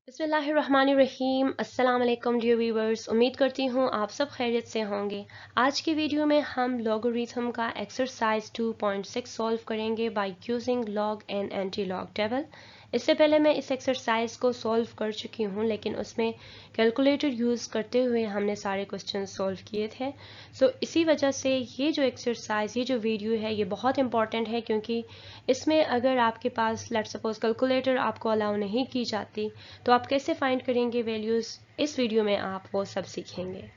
बिस्मिल्लाहिर्रहमानिर्रहीम। अस्सलाम वालेकुम डियर व्यूवर्स, उम्मीद करती हूँ आप सब खैरियत से होंगे। आज की वीडियो में हम लॉगरिथम का एक्सरसाइज 2.6 सॉल्व करेंगे by using log and anti log table. इससे पहले मैं इस एक्सरसाइज को सॉल्व कर चुकी हूँ, लेकिन उसमें कैलकुलेटर यूज़ करते हुए हमने सारे क्वेश्चन सॉल्व किए थे। सो इसी वजह से ये जो एक्सरसाइज, ये जो वीडियो है, ये बहुत इंपॉर्टेंट है, क्योंकि इसमें अगर आपके पास लेट्स सपोज कैलकुलेटर आपको अलाउ नहीं की जाती तो आप कैसे फाइंड करेंगे वैल्यूज़, इस वीडियो में आप वो सब सीखेंगे।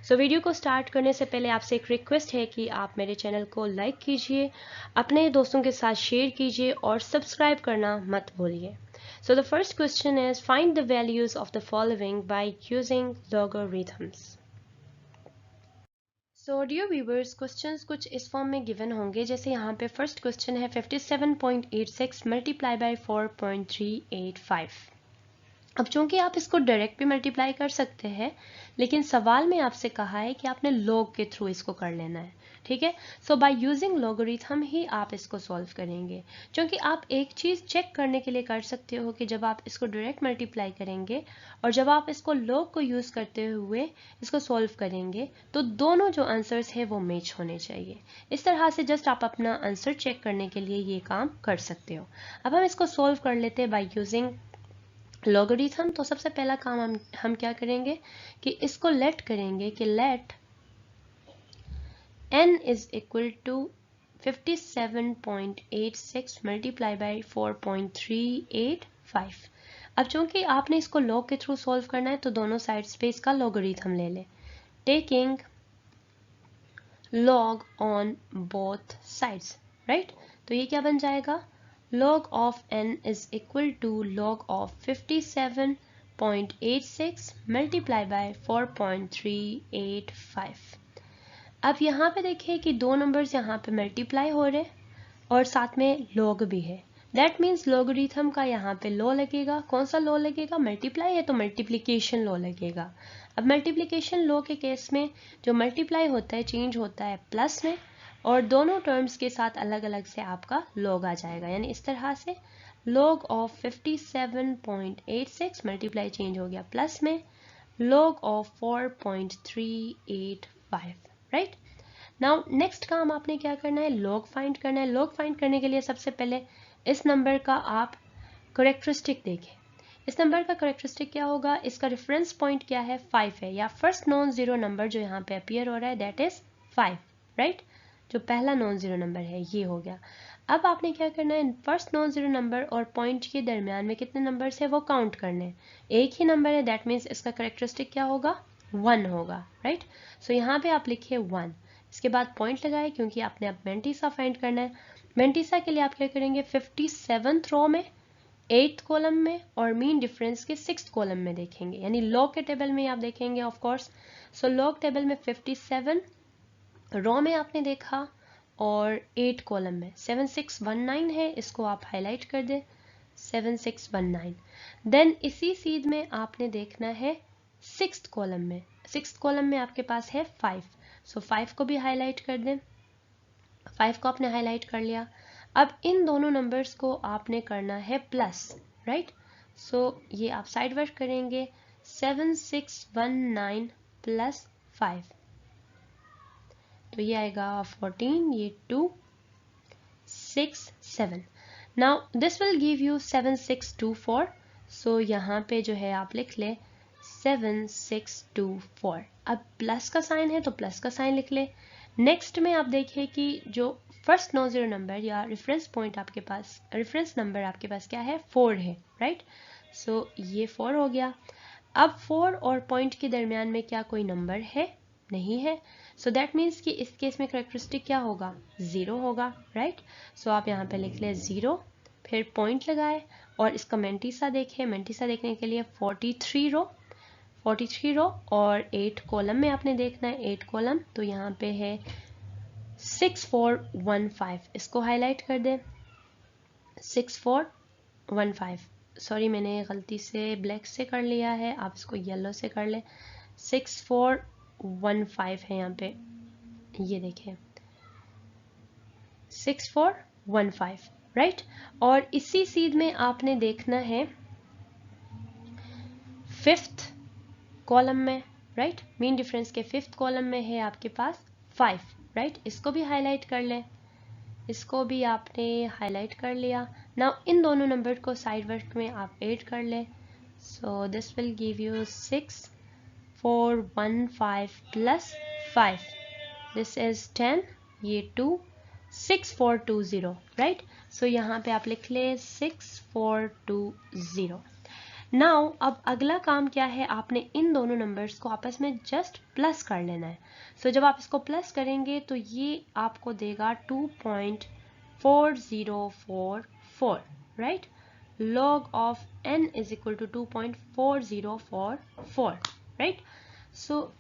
सो वीडियो को स्टार्ट करने से पहले आपसे एक रिक्वेस्ट है कि आप मेरे चैनल को लाइक कीजिए, अपने दोस्तों के साथ शेयर कीजिए और सब्सक्राइब करना मत भूलिए। So the first question is find the values of the following by using logarithms. So dear viewers, questions कुछ इस फॉर्म में गिवन होंगे, जैसे यहाँ पे फर्स्ट क्वेश्चन है 57.86 मल्टीप्लाई बाय 4.385। अब चूंकि आप इसको डायरेक्ट भी मल्टीप्लाई कर सकते हैं, लेकिन सवाल में आपसे कहा है कि आपने लॉग के थ्रू इसको कर लेना है, ठीक है। सो बाय यूजिंग लॉगरिथम ही आप इसको सॉल्व करेंगे, क्योंकि आप एक चीज़ चेक करने के लिए कर सकते हो कि जब आप इसको डायरेक्ट मल्टीप्लाई करेंगे और जब आप इसको लॉग को यूज़ करते हुए इसको सॉल्व करेंगे तो दोनों जो आंसर्स है वो मैच होने चाहिए। इस तरह से जस्ट आप अपना आंसर चेक करने के लिए ये काम कर सकते हो। अब हम इसको सॉल्व कर लेते हैं बाय यूजिंग लॉगरिथम। तो सबसे पहला काम हम क्या करेंगे कि इसको लेट करेंगे कि let n is equal to 57.86 multiply by 4.385। अब चूंकि आपने इसको लॉग के थ्रू सॉल्व करना है तो दोनों साइड्स पे इसका लॉगरिथम ले लें, taking log on both sides, right. तो ये क्या बन जाएगा, log of n is equal to log of 57.86 multiply by 4.385। अब यहाँ पे देखिए कि दो नंबर्स यहाँ पे मल्टीप्लाई हो रहे और साथ में log भी है। दैट मीन्स लॉगरिथम का यहाँ पे लॉ लगेगा। कौन सा लॉ लगेगा, मल्टीप्लाई है तो मल्टीप्लिकेशन लॉ लगेगा। अब मल्टीप्लिकेशन लॉ के केस में जो मल्टीप्लाई होता है चेंज होता है प्लस में, और दोनों टर्म्स के साथ अलग अलग से आपका लॉग आ जाएगा। यानी इस तरह से log ऑफ 57.86 मल्टीप्लाई चेंज हो गया प्लस में, log of 4.385, right. Now next काम आपने क्या करना है, लॉग फाइंड करना है। लॉग फाइंड करने के लिए सबसे पहले इस नंबर का आप करेक्टरिस्टिक देखें। इस नंबर का करेक्टरिस्टिक क्या होगा, इसका रेफरेंस पॉइंट क्या है, 5 है, या फर्स्ट नॉन जीरो नंबर जो यहाँ पे अपीयर हो रहा है दैट इज 5, राइट। जो पहला नॉन जीरो नंबर है ये हो गया। अब आपने क्या करना है, फर्स्ट नॉन जीरो नंबर और पॉइंट के दरमियान में कितने नंबर्स है वो काउंट करने हैं। एक ही नंबर है, दैट मीन्स इसका करेक्टरिस्टिक क्या होगा, 1 होगा, राइट। सो यहाँ पे आप लिखिए 1, इसके बाद पॉइंट लगाए क्योंकि आपने अब मेंटिसा फाइंड करना है। मेंटिसा के लिए आप क्या करेंगे, 57th रो में 8th कॉलम में और मीन डिफरेंस के 6th कॉलम में देखेंगे, यानी लॉग के टेबल में आप देखेंगे of course. So log table में 57 रो में आपने देखा और 8 कॉलम में 7619 है, इसको आप हाईलाइट कर दें 7619। देन इसी सीध में आपने देखना है 6th कॉलम में, 6th कॉलम में आपके पास है 5, सो 5 को भी हाईलाइट कर दें। 5 को आपने हाईलाइट कर लिया। अब इन दोनों नंबर्स को आपने करना है प्लस, राइट। सो ये आप साइड वर्क करेंगे, 7619 प्लस 5, तो ये आएगा 14, ये 2 6 7। Now this will give you 7624। सो यहाँ पे जो है आप लिख ले 7624। अब प्लस का साइन है तो प्लस का साइन लिख ले। नेक्स्ट में आप देखिए कि जो फर्स्ट नॉन जीरो नंबर या रेफरेंस पॉइंट आपके पास, रेफरेंस नंबर आपके पास क्या है, 4 है, राइट। सो ये 4 हो गया। अब 4 और पॉइंट के दरमियान में क्या कोई नंबर है, नहीं है। सो दैट मीन्स कि इस केस में करेक्टरिस्टिक क्या होगा, 0 होगा, राइट। सो आप यहाँ पे लिख लें 0, फिर पॉइंट लगाए और इसका मेंटिसा देखें। मेंटिसा देखने के लिए 43 रो, 43 रो और 8 कॉलम में आपने देखना है, 8 कॉलम, तो यहाँ पे है 6415, इसको हाईलाइट कर दें 6415। सॉरी मैंने गलती से ब्लैक से कर लिया है, आप इसको येलो से कर लें। 6415 है यहाँ पे, ये देखें 6415, राइट। और इसी सीध में आपने देखना है फिफ्थ कॉलम में, राइट, मीन डिफरेंस के फिफ्थ कॉलम में है आपके पास 5, राइट, इसको भी हाईलाइट कर लें, इसको भी आपने हाईलाइट कर लिया। नाउ इन दोनों नंबर को साइड वर्क में आप ऐड कर लें, so this will give you 6 4 1 5 plus 5, this is 10, ये 2 6 4 2 0, राइट। सो यहाँ पे आप लिख ले 6 4 2 0। नाउ अब अगला काम क्या है, आपने इन दोनों नंबर्स को आपस में जस्ट प्लस कर लेना है। सो जब आप इसको प्लस करेंगे तो ये आपको देगा 2.4044, right. log of n is equal to 2.4044, right. So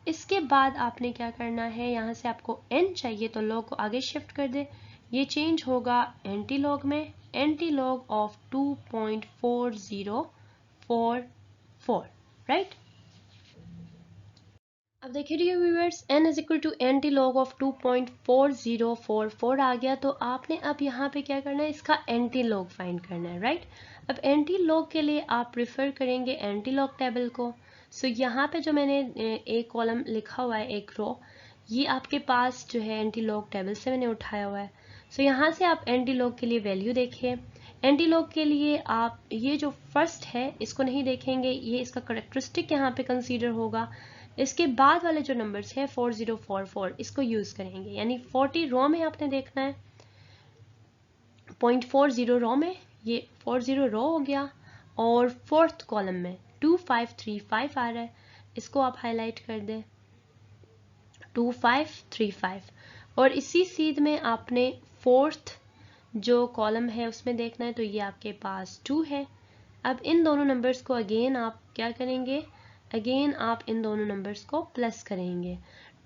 इसके बाद आपने क्या करना है, यहाँ से आपको n चाहिए तो log को आगे शिफ्ट कर दे, ये चेंज होगा एंटी लॉग में, एंटी लॉग ऑफ 2.4044, राइट। अब देखिए dear viewers, n is equal to anti log of 2.4044 आ गया, तो आपने अब यहाँ पे क्या करना है, इसका एंटी लॉग फाइंड करना है, राइट। अब एंटी लॉग के लिए आप प्रिफर करेंगे एंटी लॉग टेबल को। सो यहाँ पे जो मैंने एक कॉलम लिखा हुआ है, एक रो, ये आपके पास जो है एंटी लॉग टेबल से मैंने उठाया हुआ है। सो यहाँ से आप एंटी लॉग के लिए वैल्यू देखिए। एंटी लॉग के लिए आप ये जो फर्स्ट है इसको नहीं देखेंगे, ये इसका करेक्टरिस्टिक यहाँ पे कंसीडर होगा। इसके बाद वाले जो नंबर्स है 4044, इसको यूज करेंगे, यानी 40 रो में आपने देखना है, 0.40 रो में, ये 40 रो हो गया, और फोर्थ कॉलम में 2535 आ रहा है, इसको आप हाईलाइट कर दें 2535, और इसी सीध में आपने फोर्थ जो कॉलम है उसमें देखना है, तो ये आपके पास 2 है। अब इन दोनों नंबर्स को अगेन आप क्या करेंगे, अगेन आप इन दोनों नंबर्स को प्लस करेंगे,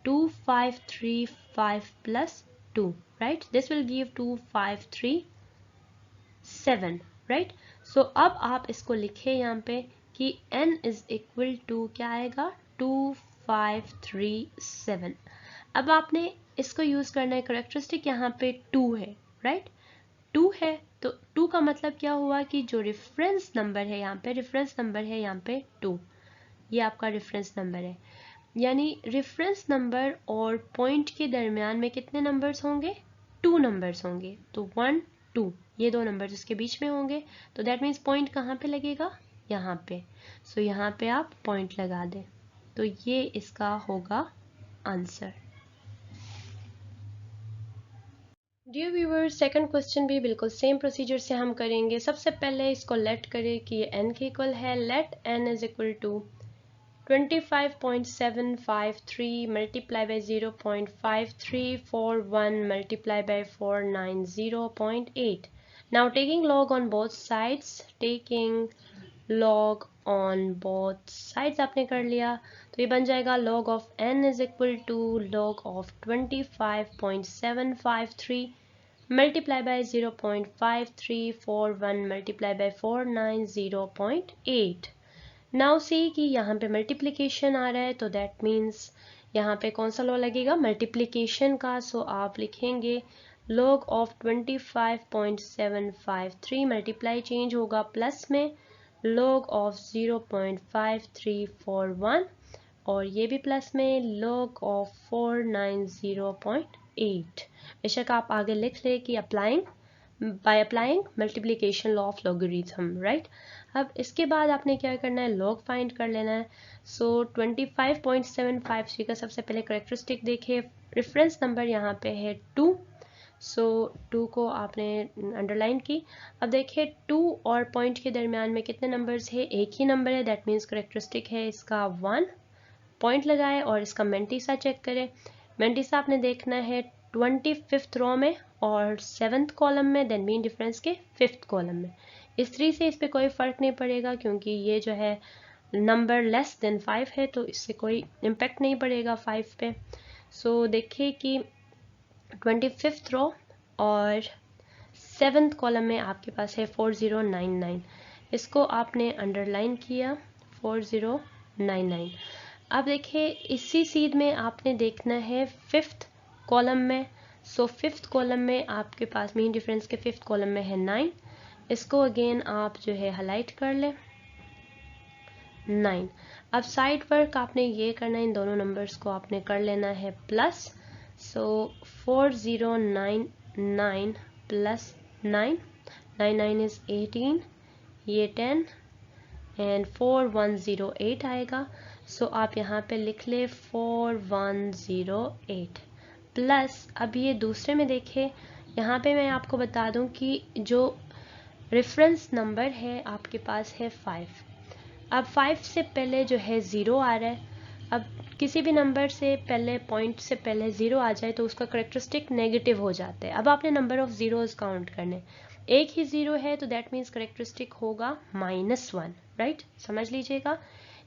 2535 plus 2, right, this will give 2537, right. So अब आप इसको लिखे यहाँ पे कि n इज इक्वल टू क्या आएगा, 2537। अब आपने इसको यूज करना है, करेक्टरिस्टिक यहाँ पे 2 है, राइट, 2 है, तो 2 का मतलब क्या हुआ कि जो रेफरेंस नंबर है यहाँ पे, रेफरेंस नंबर है यहाँ पे 2, ये आपका रेफरेंस नंबर है, यानी रेफरेंस नंबर और पॉइंट के दरमियान में कितने नंबर्स होंगे, 2 नंबर्स होंगे, तो 1 2, ये 2 नंबर्स इसके बीच में होंगे, तो दैट मीन्स पॉइंट कहाँ पे लगेगा, यहाँ पे। सो यहाँ पे आप पॉइंट लगा दें, तो ये इसका होगा answer. Dear viewers, second question भी बिल्कुल सेम प्रोसीजर से हम करेंगे। सबसे पहले इसको लेट करें कि ये n के इक्वल है, let n is equal to 25.753 multiply by 0.5341 multiply by 490.8. Now taking log on both sides, taking log on both sides आपने कर लिया, तो ये बन जाएगा log of n is equal to log of 25.753 multiply by 0.5341 multiply by 490.8. Now see कि यहाँ पे मल्टीप्लिकेशन आ रहा है, तो दैट मीन्स यहाँ पे कौन सा लॉ लगेगा, मल्टीप्लिकेशन का। सो आप लिखेंगे log ऑफ 25.753 मल्टीप्लाई चेंज होगा प्लस में log ऑफ 0.5341, और ये भी प्लस में log ऑफ 490.8। बेशक आप आगे लिख ले कि by applying multiplication law of logarithm, right. अब इसके बाद आपने क्या करना है, लॉग फाइंड कर लेना है। सो 25.753 का सबसे पहले करेक्टरिस्टिक देखिए, रेफरेंस नंबर यहाँ पे है 2, सो 2 को आपने अंडरलाइन की। अब देखिए 2 और पॉइंट के दरमियान में कितने नंबर्स है, एक ही नंबर है, दैट मीन्स करेक्टरिस्टिक है इसका 1, पॉइंट लगाए और इसका मेंटिसा चेक करें। मेंटिसा आपने देखना है 25th रो में और 7th कॉलम में, देन मीन डिफरेंस के 5th कॉलम में। इस 3 से इस पे कोई फ़र्क नहीं पड़ेगा, क्योंकि ये जो है नंबर लेस देन 5 है, तो इससे कोई इम्पेक्ट नहीं पड़ेगा 5 पे। सो देखिए कि 25th रो और 7th कॉलम में आपके पास है 4099, इसको आपने अंडरलाइन किया 4099। अब देखिए इसी सीध में आपने देखना है 5th कॉलम में। सो 5th कॉलम में आपके पास मीन डिफरेंस के 5th कॉलम में है 9, इसको अगेन आप जो है हाईलाइट कर लें 9। अब साइड वर्क आपने ये करना है, इन दोनों नंबर्स को आपने कर लेना है प्लस। सो 4099 प्लस 9, 9 9 इज 18, ये 10 एंड 4108 आएगा। सो आप यहाँ पे लिख ले 4108 प्लस, अब ये दूसरे में देखें, यहाँ पे मैं आपको बता दूं कि जो रेफरेंस नंबर है आपके पास है 5। अब 5 से पहले जो है 0 आ रहा है। अब किसी भी नंबर से पहले, पॉइंट से पहले 0 आ जाए तो उसका करेक्टरिस्टिक नेगेटिव हो जाता है। अब आपने नंबर ऑफ जीरोस काउंट करने, एक ही 0 है तो दैट मीन्स करेक्टरिस्टिक होगा -1, राइट, समझ लीजिएगा।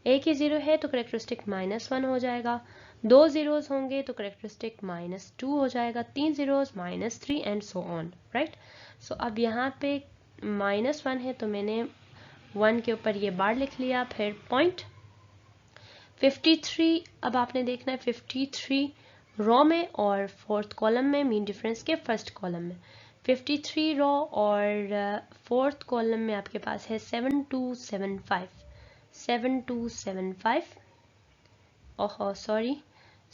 एक ही 0 है तो करेक्टरिस्टिक -1 हो जाएगा, 2 जीरोस होंगे तो करेक्टरिस्टिक -2 हो जाएगा, 3 zeros -3 and so on, right. So अब यहाँ पे -1 है तो मैंने 1 के ऊपर ये बार लिख लिया, फिर पॉइंट 53। अब आपने देखना है 53 रो में और फोर्थ कॉलम में, मीन डिफरेंस के फर्स्ट कॉलम में। 53 रो और फोर्थ कॉलम में आपके पास है 7275, 7275, ओहो सॉरी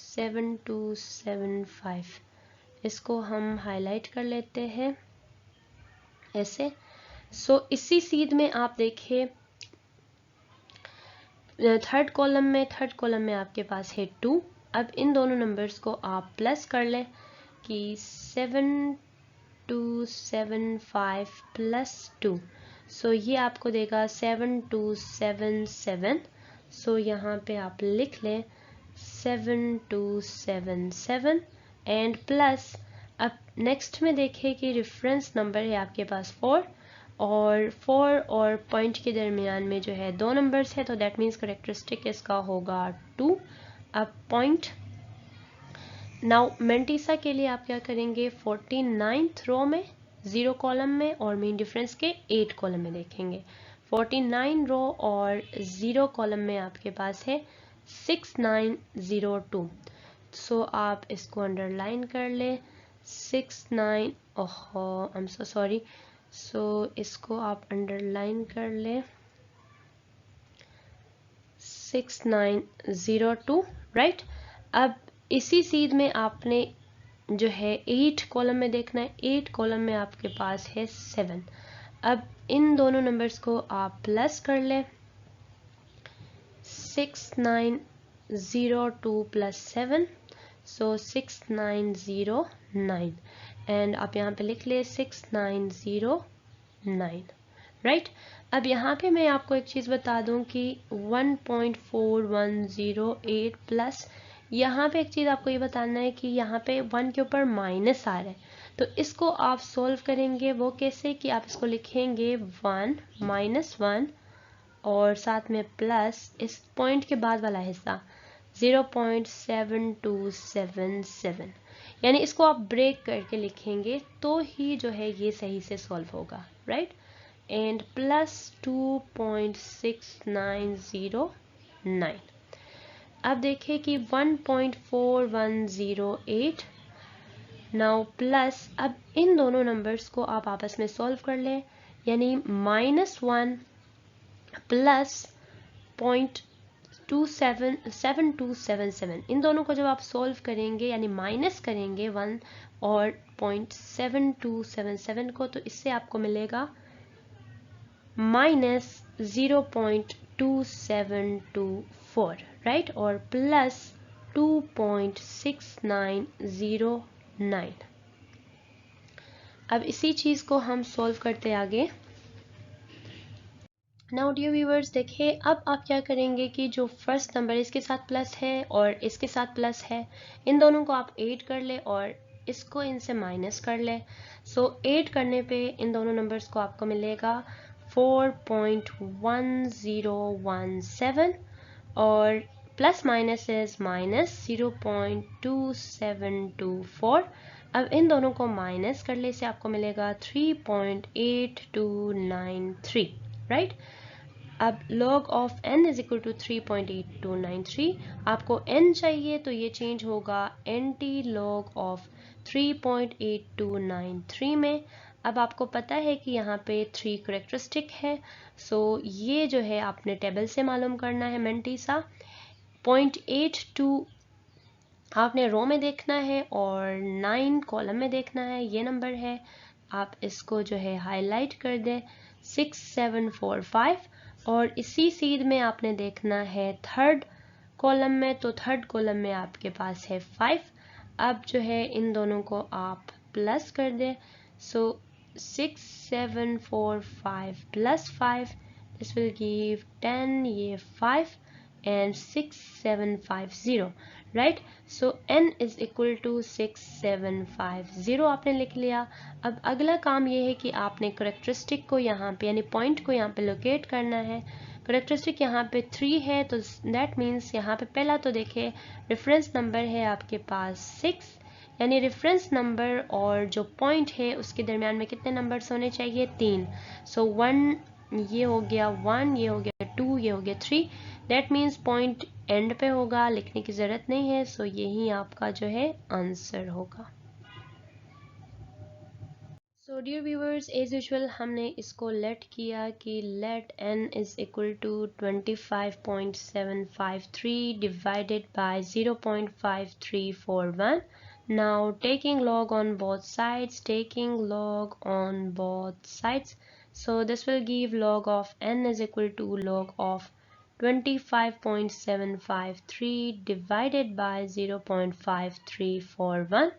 7275। इसको हम हाईलाइट कर लेते हैं ऐसे। सो इसी सीध में आप देखिए थर्ड कॉलम में आपके पास है 2। अब इन दोनों नंबर्स को आप प्लस कर लें कि 7275 प्लस 2, सो ये आपको देगा 7277। सो यहाँ पे आप लिख लें 7277 एंड प्लस। अब नेक्स्ट में देखें कि रेफरेंस नंबर है आपके पास 4 और पॉइंट के दरमियान में जो है 2 नंबर्स है तो दैट मीन्स करेक्टरिस्टिक इसका होगा 2। अब पॉइंट नाउ मेंटिसा के लिए आप क्या करेंगे, 49th रो में 0 कॉलम में और मीन डिफरेंस के 8 कॉलम में देखेंगे। 49 रो और 0 कॉलम में आपके पास है 6902। सो आप इसको अंडरलाइन कर ले 69, ओहो आई एम सो सॉरी। सो इसको आप अंडरलाइन कर ले 6902, राइट। अब इसी सीध में आपने जो है 8 कॉलम में देखना है, 8 कॉलम में आपके पास है 7। अब इन दोनों नंबर्स को आप प्लस कर ले 6902 प्लस 7, सो 6909 एंड आप यहाँ पे लिख ले 6909, राइट। अब यहाँ पे मैं आपको एक चीज़ बता दूं कि 1.4108 प्लस, यहाँ पे एक चीज़ आपको ये बताना है कि यहाँ पे 1 के ऊपर माइनस आ रहा है तो इसको आप सॉल्व करेंगे वो कैसे कि आप इसको लिखेंगे 1 -1 और साथ में प्लस इस पॉइंट के बाद वाला हिस्सा 0.7277, यानी इसको आप ब्रेक करके लिखेंगे तो ही जो है ये सही से सॉल्व होगा, राइट। And plus 2.6909। अब देखिए कि 1.4108 नाउ प्लस, अब इन दोनों नंबर्स को आप आपस में सॉल्व कर लें, यानी -1 प्लस 0.7277, इन दोनों को जब आप सॉल्व करेंगे यानी माइनस करेंगे 1 और 0.7277 को तो इससे आपको मिलेगा -0.2724, राइट, और प्लस 2.6909। अब इसी चीज को हम सॉल्व करते आगे। नाउ डियर व्यूअर्स देखिए, अब आप क्या करेंगे कि जो फर्स्ट नंबर इसके साथ प्लस है और इसके साथ प्लस है, इन दोनों को आप ऐड कर ले और इसको इनसे माइनस कर ले। सो ऐड करने पे इन दोनों नंबर्स को आपको मिलेगा 4.1017 और प्लस माइनस इज माइनस 0.2724। अब इन दोनों को माइनस कर ले से आपको मिलेगा 3.8293, राइट। अब log of n is equal to 3.8293, आपको n चाहिए तो ये चेंज होगा एंटी log ऑफ 3.8293 में। अब आपको पता है कि यहाँ पे 3 करेक्टरिस्टिक है, सो ये जो है आपने टेबल से मालूम करना है मेंटीसा। 0.82 आपने रो में देखना है और 9 कॉलम में देखना है, ये नंबर है। आप इसको जो है हाईलाइट कर दें 6745, और इसी सीध में आपने देखना है थर्ड कॉलम में, तो थर्ड कॉलम में आपके पास है 5। अब जो है इन दोनों को आप प्लस कर दें, so 6745 plus 5, this will give 10, ये 5 and 6750, राइट। So n is equal to 6750 आपने लिख लिया। अब अगला काम ये है कि आपने करेक्टरिस्टिक को यहाँ पे यानी पॉइंट को यहाँ पे लोकेट करना है। करेक्टरिस्टिक यहाँ पे 3 है, तो दैट मीन्स यहाँ पे पहला तो देखिए रेफरेंस नंबर है आपके पास 6, यानी रेफरेंस नंबर और जो पॉइंट है उसके दरमियान में कितने नंबर्स होने चाहिए, 3। सो 1 ये हो गया 1, ये हो गया 2, ये हो गया 3, दैट मीन्स पॉइंट एंड पे होगा, लिखने की ज़रूरत नहीं है। सो यही आपका जो है आंसर होगा। So dear viewers, as usual हमने इसको लेट किया कि let n is equal to 25.753 divided by 0.5341। Now taking log on both sides, taking log on both sides, so this will give log of n is equal to log of 25.753 divided by 0.5341।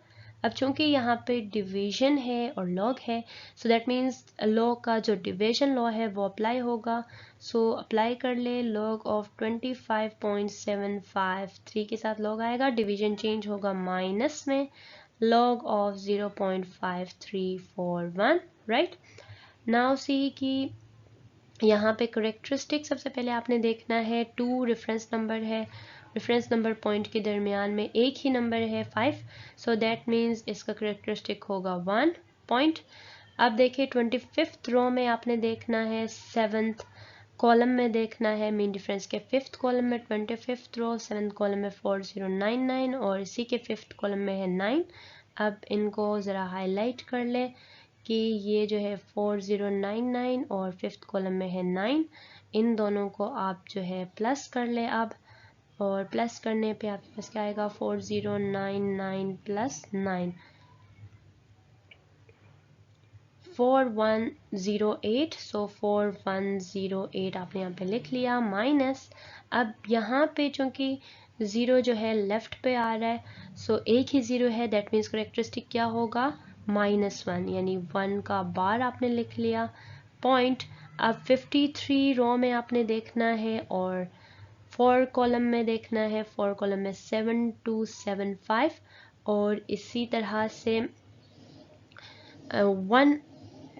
अब चूंकि यहाँ पे division है और log है, so that means log का जो division law है वो अप्लाई होगा। सो अप्लाई कर ले, लॉग ऑफ 25.753 के साथ लॉग आएगा, डिवीजन चेंज होगा माइनस में, log of 0.5341, right. Now see कि यहाँ पे करेक्टरिस्टिक सबसे पहले आपने देखना है 2 रेफरेंस नंबर है, रेफरेंस नंबर पॉइंट के दरमियान में एक ही नंबर है 5, सो दैट मीन्स इसका करेक्टरिस्टिक होगा 1 पॉइंट। अब देखिए 25th रो में आपने देखना है, 7th कॉलम में देखना है, मीन डिफरेंस के 5th कॉलम में 25th रो, 7th कॉलम में 4099 और इसी के 5th कॉलम में है 9। अब इनको ज़रा हाईलाइट कर ले कि ये जो है 4099 और 5th कॉलम में है 9, इन दोनों को आप जो है प्लस कर ले अब, और प्लस करने पे आपके पास क्या आएगा, 4099 प्लस 9 4108, सो 4108 आपने यहाँ पे लिख लिया, माइनस। अब यहाँ पे चूंकि ज़ीरो जो है लेफ्ट पे आ रहा है, सो एक ही ज़ीरो है, दैट मीन्स करेक्टरिस्टिक क्या होगा, -1, यानी 1 का बार आपने लिख लिया, पॉइंट। अब 53 रो में आपने देखना है और 4 कॉलम में देखना है, 4 कॉलम में 7275 और इसी तरह से 1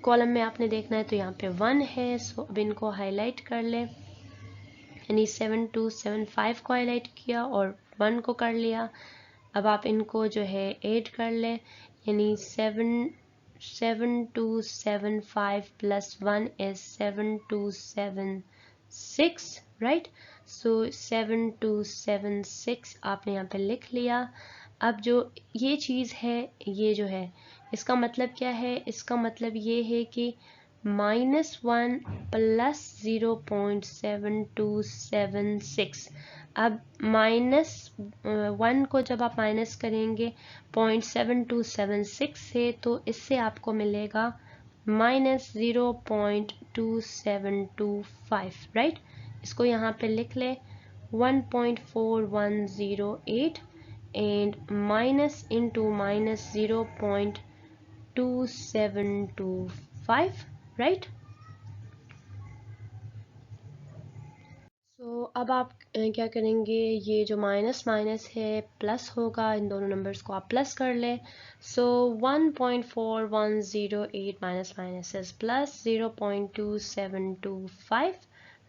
कॉलम में आपने देखना है, तो यहाँ पे 1 है, सो अब इनको हाईलाइट कर ले, यानी 7275 को हाईलाइट किया और 1 को कर लिया। अब आप इनको जो है ऐड कर ले, यानी 7275 प्लस 1 इज 7276, राइट। सो 7276 आपने यहाँ पे लिख लिया। अब जो ये चीज़ है, ये जो है इसका मतलब क्या है, इसका मतलब ये है कि -1 प्लस 0.7276। अब -1 को जब आप माइनस करेंगे 0.7276 से, तो इससे आपको मिलेगा -0.2725, राइट। इसको यहाँ पे लिख ले 1.4108 and minus into minus 0.2725, right। सो अब आप क्या करेंगे, ये जो माइनस माइनस है प्लस होगा, इन दोनों नंबर्स को आप प्लस कर ले। So 1.4108 minus minus is plus 0.2725,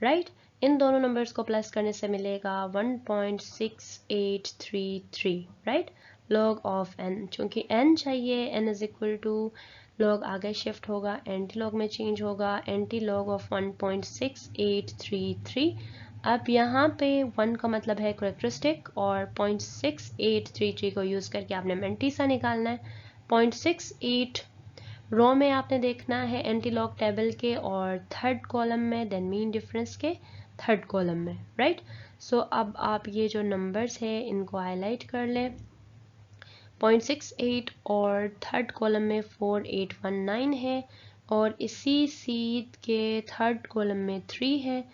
right. इन दोनों नंबर्स को प्लस करने से मिलेगा 1.6833, राइट। लॉग ऑफ n, चूंकि n चाहिए, n is equal to log आगे शिफ्ट होगा, एंटी लॉग में चेंज होगा, एंटी लॉग ऑफ 1.6833। अब यहाँ पे 1 का मतलब है करेक्टरिस्टिक और 0.6833 को यूज़ करके आपने मेंटीसा निकालना है। 0.68 रो में आपने देखना है एंटी लॉग टेबल के और थर्ड कॉलम में, देन मीन डिफरेंस के थर्ड कॉलम में, राइट। सो अब आप ये जो नंबर्स है इनको हाईलाइट कर लें। 0.68 और थर्ड कॉलम में 4819 है और इसी सीध के थर्ड कॉलम में 3 है।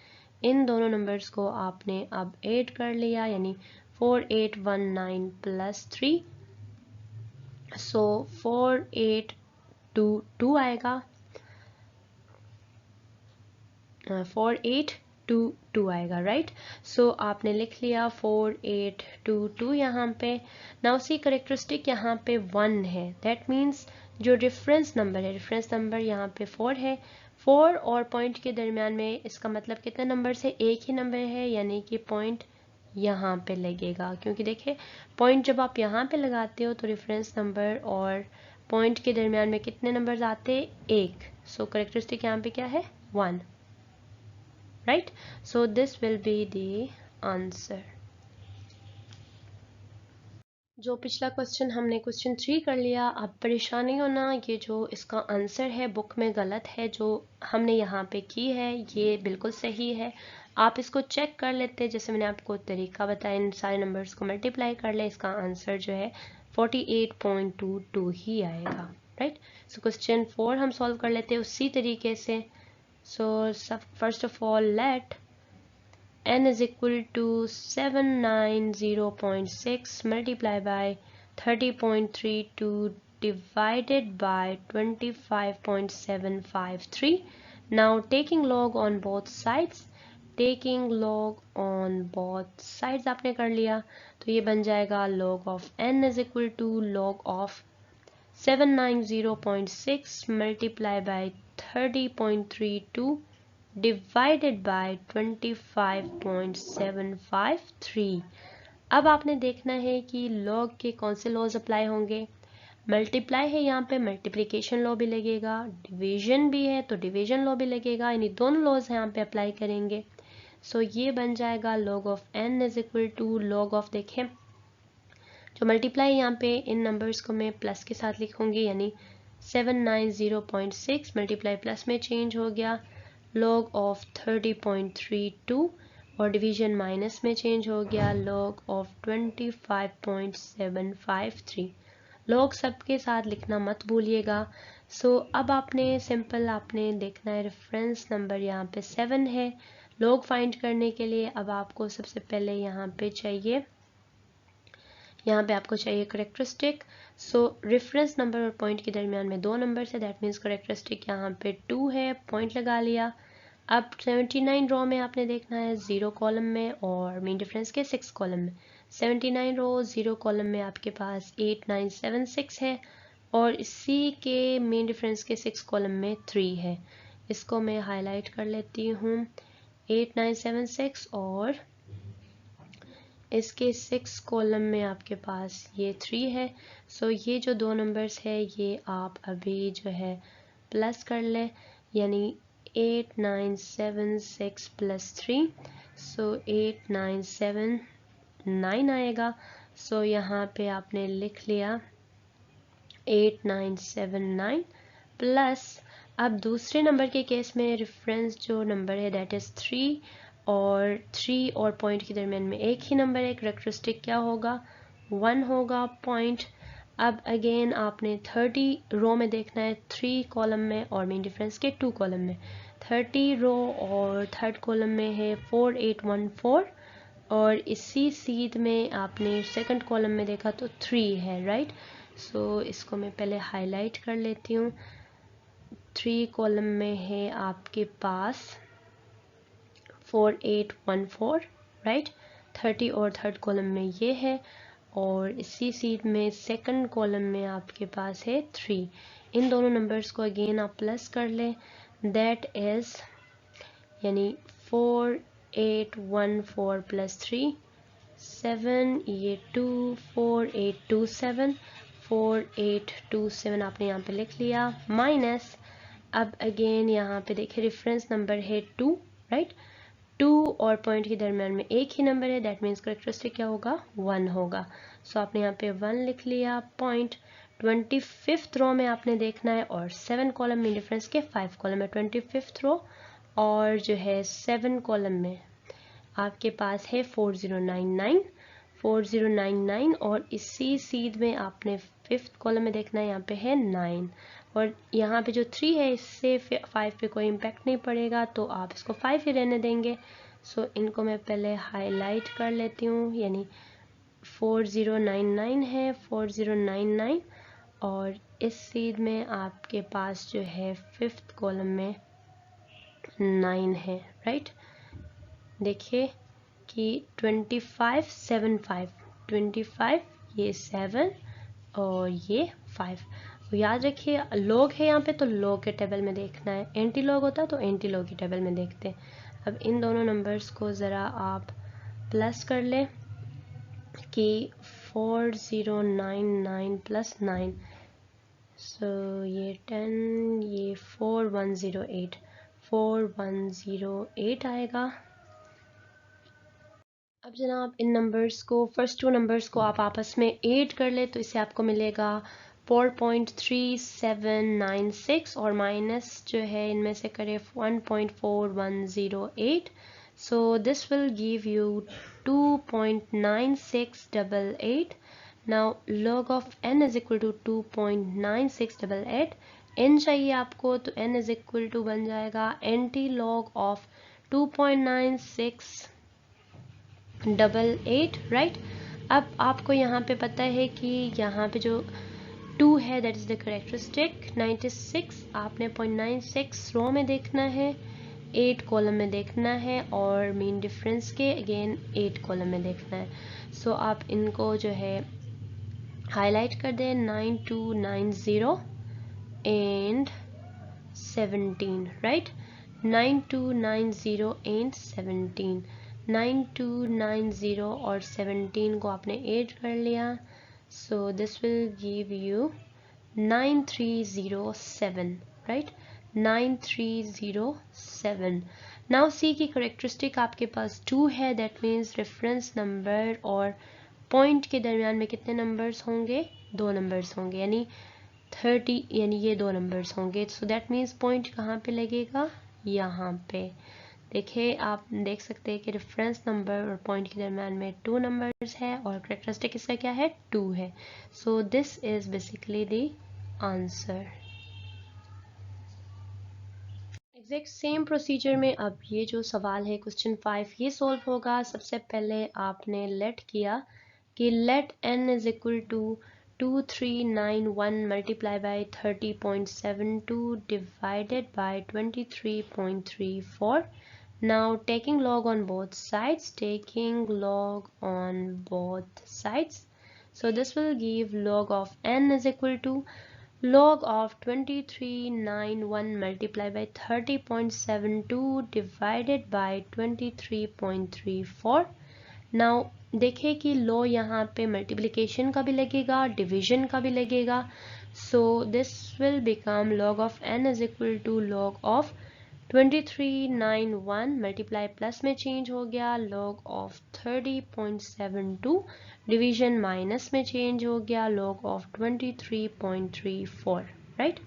इन दोनों नंबर्स को आपने अब ऐड कर लिया, यानी 4819 प्लस 3, सो 4822 आएगा, 4822 आएगा, राइट। सो आपने लिख लिया 4822 यहाँ पे। ना उसी करेक्टरिस्टिक यहाँ पे 1 है, दैट मीन्स जो रेफरेंस नंबर है, रेफरेंस नंबर यहाँ पे 4 है। 4 और पॉइंट के दरमियान में इसका मतलब कितने नंबर से, एक ही नंबर है, यानी कि पॉइंट यहाँ पे लगेगा। क्योंकि देखिए पॉइंट जब आप यहाँ पे लगाते हो तो रेफरेंस नंबर और पॉइंट के दरमियान में कितने नंबर्स आते, एक। सो करेक्टरिस्टिक यहाँ पे क्या है, 1, right? So this will be the answer. जो पिछला क्वेश्चन हमने क्वेश्चन 3 कर लिया, अब परेशानी होना, ये जो इसका आंसर है बुक में गलत है, जो हमने यहाँ पे की है ये बिल्कुल सही है। आप इसको चेक कर लेते, जैसे मैंने आपको तरीका बताया, इन सारे नंबर्स को मल्टीप्लाई कर ले, इसका आंसर जो है 48.22 ही आएगा, राइट। सो क्वेश्चन 4 हम सॉल्व कर लेते उसी तरीके से। So first of all let n is equal to 790.6 multiplied by 30.32 divided by 25.753. Now taking log on both sides, taking log on both sides आपने कर लिया तो ये बन जाएगा log of n is equal to log of 790.6 multiplied by 30.32 divided by 25.753। अब आपने देखना है कि लॉग के कौन से लॉज अप्लाई होंगे। मल्टीप्लाई है यहाँ पे, मल्टीप्लिकेशन लॉ भी लगेगा, डिवीजन भी है तो डिवीजन लॉ भी लगेगा, यानी दोनों लॉज यहाँ पे अप्लाई करेंगे। सो ये बन जाएगा log of n is equal to log of, देखें जो मल्टीप्लाई यहाँ पे इन नंबर्स को मैं प्लस के साथ लिखूंगी, यानी 790.6 मल्टीप्लाई प्लस में चेंज हो गया, log of 30.32 और डिवीजन माइनस में चेंज हो गया, log of 25.753। log सबके साथ लिखना मत भूलिएगा। सो अब आपने सिंपल आपने देखना है, रेफरेंस नंबर यहाँ पे 7 है। log फाइंड करने के लिए अब आपको सबसे पहले यहाँ पे आपको चाहिए करेक्टरिस्टिक। सो रेफरेंस नंबर और पॉइंट के दरमियान में 2 नंबर है, दैट मीन्स करेक्टरिस्टिक यहाँ पे 2 है, पॉइंट लगा लिया। अब 79 रो में आपने देखना है 0 कॉलम में और मीन डिफरेंस के 6 कॉलम में। 79 रो 0 कॉलम में आपके पास 8976 है और इसी के मीन डिफरेंस के 6 कॉलम में 3 है। इसको मैं हाईलाइट कर लेती हूँ, 8976 और इसके 6 कॉलम में आपके पास ये 3 है। सो ये जो 2 नंबर्स है ये आप अभी जो है प्लस कर लें, यानी 8976 प्लस 3, सो 8979 आएगा। सो यहाँ पे आपने लिख लिया 8979 प्लस, अब दूसरे नंबर के केस में रेफरेंस जो नंबर है दैट इज़ 3 और 3 और पॉइंट के दरमियान में एक ही नंबर है, करेक्टरिस्टिक क्या होगा, 1 होगा पॉइंट। अब अगेन आपने 30 रो में देखना है 3 कॉलम में और मीन डिफरेंस के 2 कॉलम में। 30 रो और थर्ड कॉलम में है 4814 और इसी सीध में आपने सेकंड कॉलम में देखा तो 3 है, राइट। सो इसको मैं पहले हाईलाइट कर लेती हूँ। 3 कॉलम में है आपके पास 4814, राइट। 30 और थर्ड कॉलम में ये है और इसी सीध में सेकंड कॉलम में आपके पास है 3। इन दोनों नंबर्स को अगेन आप प्लस कर लें, दैट इज यानी 4814 प्लस 3 7, ये 2 4827 4827 आपने यहाँ पे लिख लिया, माइनस अब अगेन यहाँ पे देखिए रेफरेंस नंबर है 2, राइट। 2 और पॉइंट के दरमियान में एक ही नंबर है, दैट मीन्स करेक्टरिस्टिक क्या होगा, 1 होगा। सो आपने यहाँ पे 1 लिख लिया पॉइंट। 25th रो में आपने देखना है और 7 कॉलम में डिफरेंस के 5 कॉलम है। 25th रो और जो है 7 कॉलम में आपके पास है 4099 और इसी सीध में आपने 5th कॉलम में देखना है, यहाँ पे है 9 और यहाँ पे जो 3 है इससे 5 पे कोई इम्पैक्ट नहीं पड़ेगा तो आप इसको 5 ही रहने देंगे। सो इनको मैं पहले हाईलाइट कर लेती हूँ, यानी 4099 है 4099 और इस सीध में आपके पास जो है 5th कॉलम में 9 है, राइट। देखिए कि 25 ये 7 और ये 5। तो याद रखिए लॉग है यहाँ पे तो लॉग के टेबल में देखना है, एंटी लॉग होता तो एंटी लॉग के टेबल में देखते हैं। अब इन दोनों नंबर्स को ज़रा आप प्लस कर ले कि 4099 प्लस 9, सो ये 10, ये 4108 आएगा। अब जनाब इन नंबर्स को, फर्स्ट 2 नंबर्स को आप आपस में ऐड कर ले तो इससे आपको मिलेगा 4.3796 और माइनस जो है इनमें से करे 1.4108, so this will give you 2.9688. now log of n is equal to 2.9688, n चाहिए आपको तो n is equal to बन जाएगा anti log of 2.9688, राइट। अब आपको यहाँ पे पता है कि यहाँ पे जो 2 है दैट इज द करेक्टरिस्टिक। 96 आपने 0.96 रो में देखना है, 8 कॉलम में देखना है और मीन डिफरेंस के अगेन 8 कॉलम में देखना है। सो आप इनको जो है हाईलाइट कर दें 9290 एंड 17, राइट। 9290 एंड 17, 9290 और 17 को आपने ऐड कर लिया, so this will give you 9307, right, 9307। now C की करेक्टरिस्टिक आपके पास 2 है, दैट मीन्स रेफरेंस नंबर और पॉइंट के दरमियान में कितने नंबर्स होंगे, 2 नंबर्स होंगे, यानी 30, यानी ये 2 नंबर्स होंगे। सो दैट मीन्स पॉइंट कहाँ पे लगेगा, यहाँ पे। देखिए आप देख सकते हैं कि रेफरेंस नंबर और पॉइंट के दरम्यान में 2 नंबर्स है और करेक्टरिस्टिक इसका क्या है, 2 है। So this is basically the answer. Exact same procedure में अब ये जो सवाल है क्वेश्चन 5 ये सॉल्व होगा। सबसे पहले आपने लेट किया कि let n is equal to 2391 multiply by 30.72 divided by 23.34. now taking log on both sides, so this will give log of n is equal to log of 2391 multiplied by 30.72 divided by 23.34. now देखिए कि लो यहाँ पे multiplication का भी लगेगा, division का भी लगेगा, so this will become log of n is equal to log of 2391 multiply plus में चेंज हो गया, log of 30.72 डिवीजन माइनस में चेंज हो गया, log of 23.34, राइट।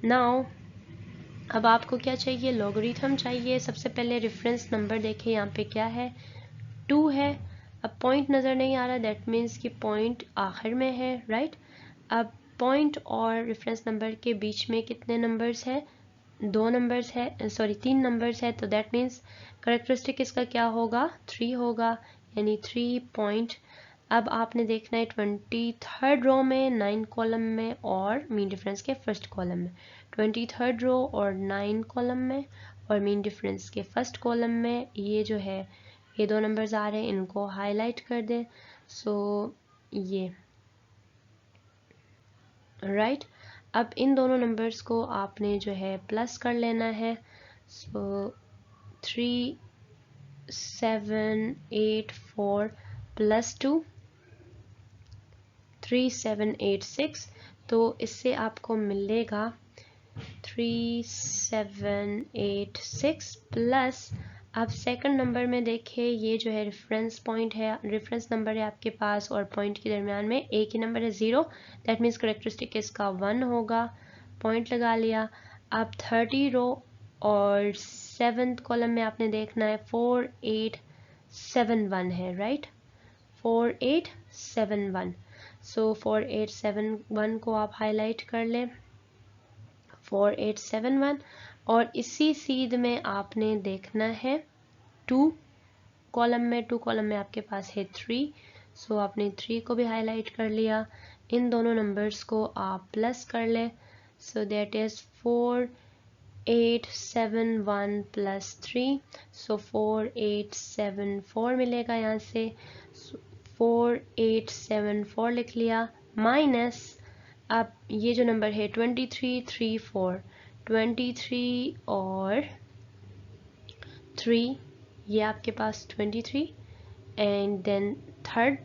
नाउ अब आपको क्या चाहिए, लॉगरिथम चाहिए। सबसे पहले रेफरेंस नंबर देखें, यहाँ पे क्या है, 2 है। अब पॉइंट नज़र नहीं आ रहा, दैट मीन्स कि पॉइंट आखिर में है, राइट। अब पॉइंट और रेफरेंस नंबर के बीच में कितने नंबर्स है, 2 नंबर्स है, सॉरी 3 नंबर्स है, तो दैट मीन्स करेक्टरिस्टिक इसका क्या होगा, 3 होगा, यानी 3 पॉइंट। अब आपने देखना है 23rd रो में 9 कॉलम में और मीन डिफरेंस के फर्स्ट कॉलम में, 23rd रो और 9 कॉलम में और मीन डिफरेंस के फर्स्ट कॉलम में ये जो है ये 2 नंबर्स आ रहे हैं, इनको हाईलाइट कर दें। सो ये राइट। अब इन दोनों नंबर्स को आपने जो है प्लस कर लेना है। सो 3784 प्लस 2 3786, तो इससे आपको मिलेगा 3786 प्लस अब सेकंड नंबर में देखिए, ये जो है रेफरेंस पॉइंट है, रेफरेंस नंबर है आपके पास और पॉइंट के दरमियान में एक ही नंबर है 0, दैट मीन्स करेक्टरिस्टिक इसका 1 होगा, पॉइंट लगा लिया। अब 30 रो और 7th कॉलम में आपने देखना है 4871 है, राइट, 4871। सो 4871 को आप हाईलाइट कर लें, 4871, और इसी सीध में आपने देखना है 2 कॉलम में आपके पास है 3, सो आपने 3 को भी हाईलाइट कर लिया। इन दोनों नंबर्स को आप प्लस कर लें, सो दैट इज 4871 प्लस 3, सो 4874 मिलेगा यहाँ से, 4874 लिख लिया, माइनस अब ये जो नंबर है 2334, 23 और 3, ये आपके पास 23, एंड देन थर्ड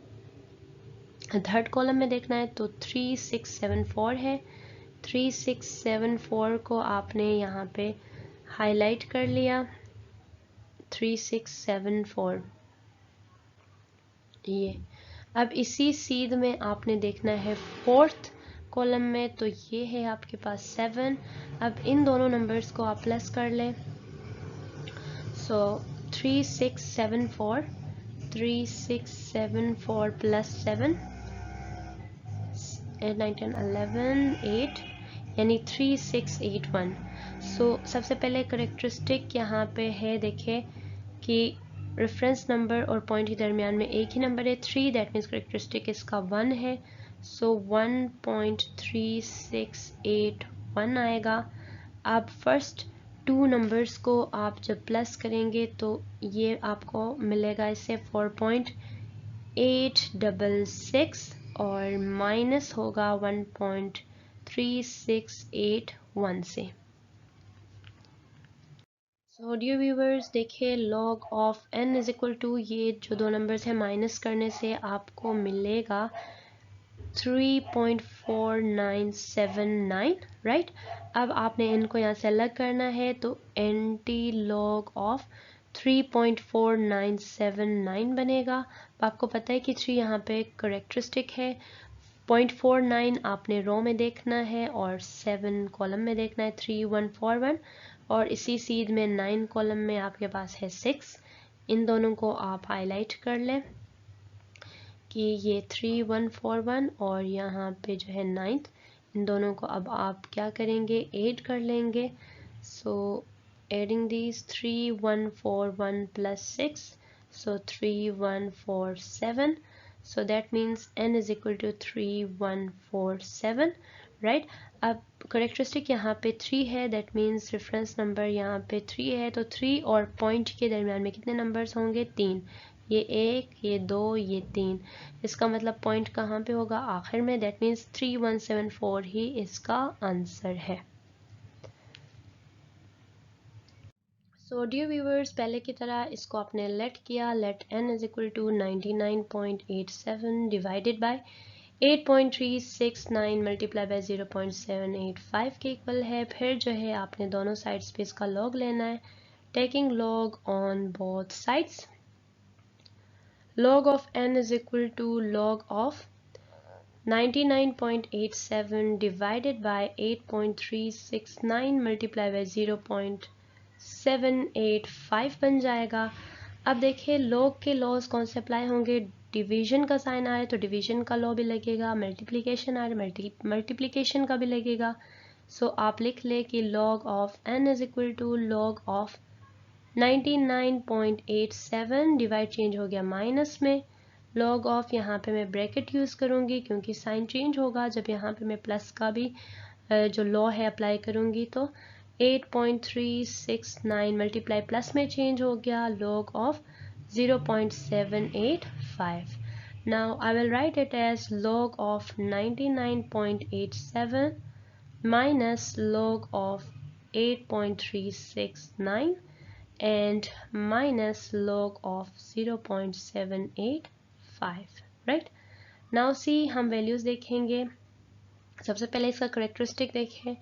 कॉलम में देखना है तो 3674 है, 3674 को आपने यहाँ पे हाईलाइट कर लिया, 3674 ये। अब इसी सीध में आपने देखना है 4th कॉलम में, तो ये है आपके पास 7। अब इन दोनों नंबर्स को आप प्लस कर लें, सो 3674 प्लस 7, 8 9 10 11 8, यानी 3681। सो सबसे पहले करेक्टरिस्टिक यहाँ पे है, देखें कि रेफरेंस नंबर और पॉइंट के दरमियान में एक ही नंबर है 3, दैट मीन्स करेक्टरिस्टिक इसका 1 है, सो 1.3681 आएगा। अब फर्स्ट 2 नंबर्स को आप जब प्लस करेंगे तो ये आपको मिलेगा इससे 4.866 और माइनस होगा 1.3681 से। सो डियर व्यूवर्स, देखिए log of n is equal to, ये जो दो नंबर्स हैं माइनस करने से आपको मिलेगा 3.4979, राइट। अब आपने इनको यहाँ से अलग करना है, तो एंटी लॉग ऑफ 3.4979 बनेगा। आपको पता है कि 3 यहाँ पे करेक्टरिस्टिक है, 0.49 आपने रो में देखना है और 7 कॉलम में देखना है, 3141, और इसी सीध में 9 कॉलम में आपके पास है 6। इन दोनों को आप हाईलाइट कर लें कि ये 3141 और यहाँ पे जो है 9th, इन दोनों को अब आप क्या करेंगे, ऐड कर लेंगे। So adding these 3141 plus 6, so 3147, so that means n is equal to 3147, right। अब करेक्टरिस्टिक यहाँ पे 3 है, दैट मीन्स रेफरेंस नंबर यहाँ पे 3 है, तो 3 और पॉइंट के दरमियान में कितने नंबर्स होंगे, 3, ये 1, ये 2, ये 3, इसका मतलब पॉइंट कहाँ पे होगा, आखिर में, दैट मीन्स 3174 ही इसका आंसर है। सो डियर व्यूवर्स, पहले की तरह इसको आपने लेट किया, let n is equal to 99.87 divided by 8.369 multiply by 0.785 के इक्वल है। फिर जो है आपने दोनों साइड्स पे इसका लॉग लेना है, taking log on both sides. log of n is equal to log of 99.87 divided by 8.369 multiplied by 0.785 बन जाएगा। अब देखिए log के लॉज कौन से अप्लाई होंगे, डिवीजन का साइन आ रहा है तो डिवीजन का लॉ भी लगेगा, मल्टीप्लिकेशन आ रहा है मल्टीप्लिकेशन का भी लगेगा। सो आप लिख ले कि log of n is equal to log of 99.87 divide change हो गया माइनस में, log ऑफ यहाँ पे मैं ब्रैकेट यूज़ करूँगी क्योंकि साइन चेंज होगा जब यहाँ पे मैं प्लस का भी जो लॉ है अप्लाई करूँगी, तो 8.369 मल्टीप्लाई प्लस में चेंज हो गया log of 0.785. Now I will write it as log of 99.87 minus log of 8.369 and minus log of 0.785, right। now see हम वैल्यूज देखेंगे। सबसे पहले इसका करेक्टरिस्टिक देखें,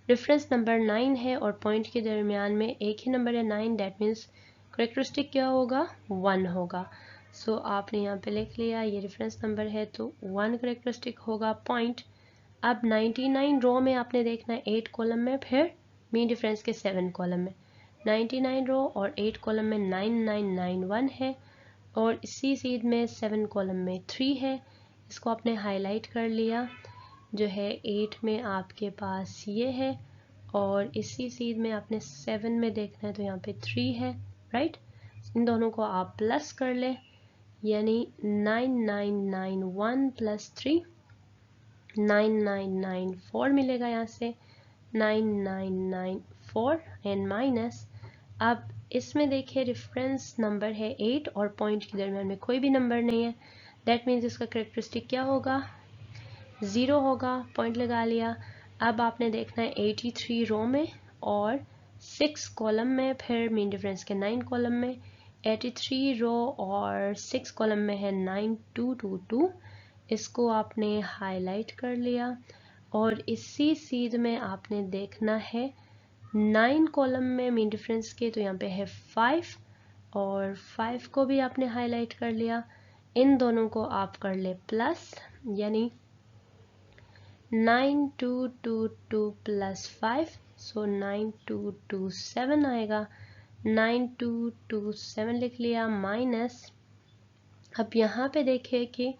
रेफरेंस नंबर 9 है और पॉइंट के दरमियान में एक ही नंबर है 9, दैट मीन्स करेक्टरिस्टिक क्या होगा, 1 होगा। सो आपने यहाँ पे लिख लिया, ये रेफरेंस नंबर है तो 1 करेक्टरिस्टिक होगा पॉइंट। अब 99 रो में आपने देखना है 8 कॉलम में, फिर मीन डिफरेंस के 7 कॉलम में। 99 रो और 8 कॉलम में 9991 है, और इसी सीध में 7 कॉलम में 3 है। इसको आपने हाईलाइट कर लिया, जो है 8 में आपके पास ये है, और इसी सीध में आपने 7 में देखना है तो यहाँ पे 3 है, राइट। इन दोनों को आप प्लस कर ले, यानी 9991 प्लस 3 9994 मिलेगा, यहाँ से 9994 एंड माइनस। अब इसमें देखिए रेफरेंस नंबर है 8 और पॉइंट के दरमियान में कोई भी नंबर नहीं है, दैट मीन्स इसका करेक्टरिस्टिक क्या होगा, 0 होगा। पॉइंट लगा लिया। अब आपने देखना है 83 रो में और 6 कॉलम में, फिर मीन डिफरेंस के 9 कॉलम में। 83 रो और 6 कॉलम में है 9222, इसको आपने हाईलाइट कर लिया, और इसी सीध में आपने देखना है 9 कॉलम में मीन डिफरेंस के, तो यहाँ पे है 5, और 5 को भी आपने हाईलाइट कर लिया। इन दोनों को आप कर ले प्लस, यानी 9222 प्लस 5, सो 9227 आएगा। 9227 लिख लिया, माइनस। अब यहाँ पे देखिए कि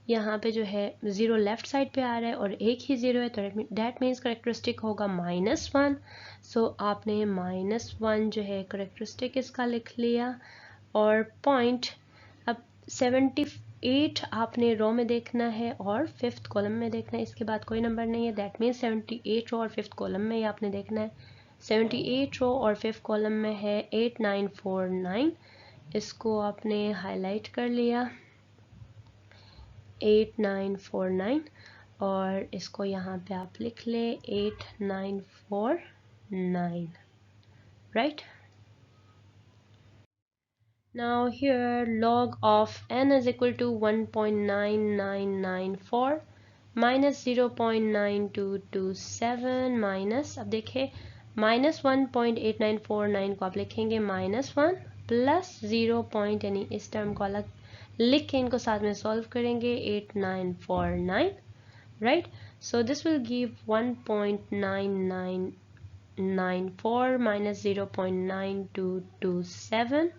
यहाँ पे जो है 0 लेफ्ट साइड पे आ रहा है और एक ही 0 है, तो डेट मीन्स करेक्टरिस्टिक होगा -1। सो आपने -1 जो है करेक्टरिस्टिक इसका लिख लिया, और पॉइंट। अब 78 आपने रो में देखना है और 5th कॉलम में देखना है, इसके बाद कोई नंबर नहीं है, दैट मीन्स 78 रो और 5th कॉलम में ही आपने देखना है। 78 रो और 5th कॉलम में है 8949, इसको आपने हाईलाइट कर लिया 8949, और इसको यहाँ पे आप लिख ले 8949, right? Now here log of n is equal to 1.9994 minus 0.9227 minus, अब देखिए -1.8949 को आप लिखेंगे -1 प्लस 0 पॉइंट, यानी इस टर्म को अलग लिख के इनको साथ में सॉल्व करेंगे 8949, right? So this will give 1.9994 minus 0.9227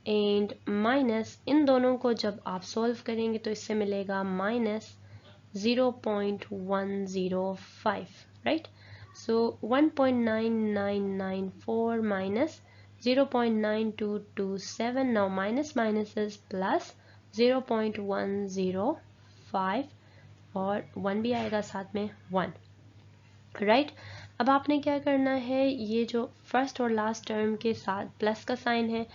and minus, इन दोनों को जब आप सॉल्व करेंगे तो इससे मिलेगा -0.105, right. So 1.9994 minus 0.9227, now minus minus is plus 0.105, और 1 भी आएगा साथ में 1, राइट। अब आपने क्या करना है, ये जो फर्स्ट और लास्ट टर्म के साथ प्लस का साइन है,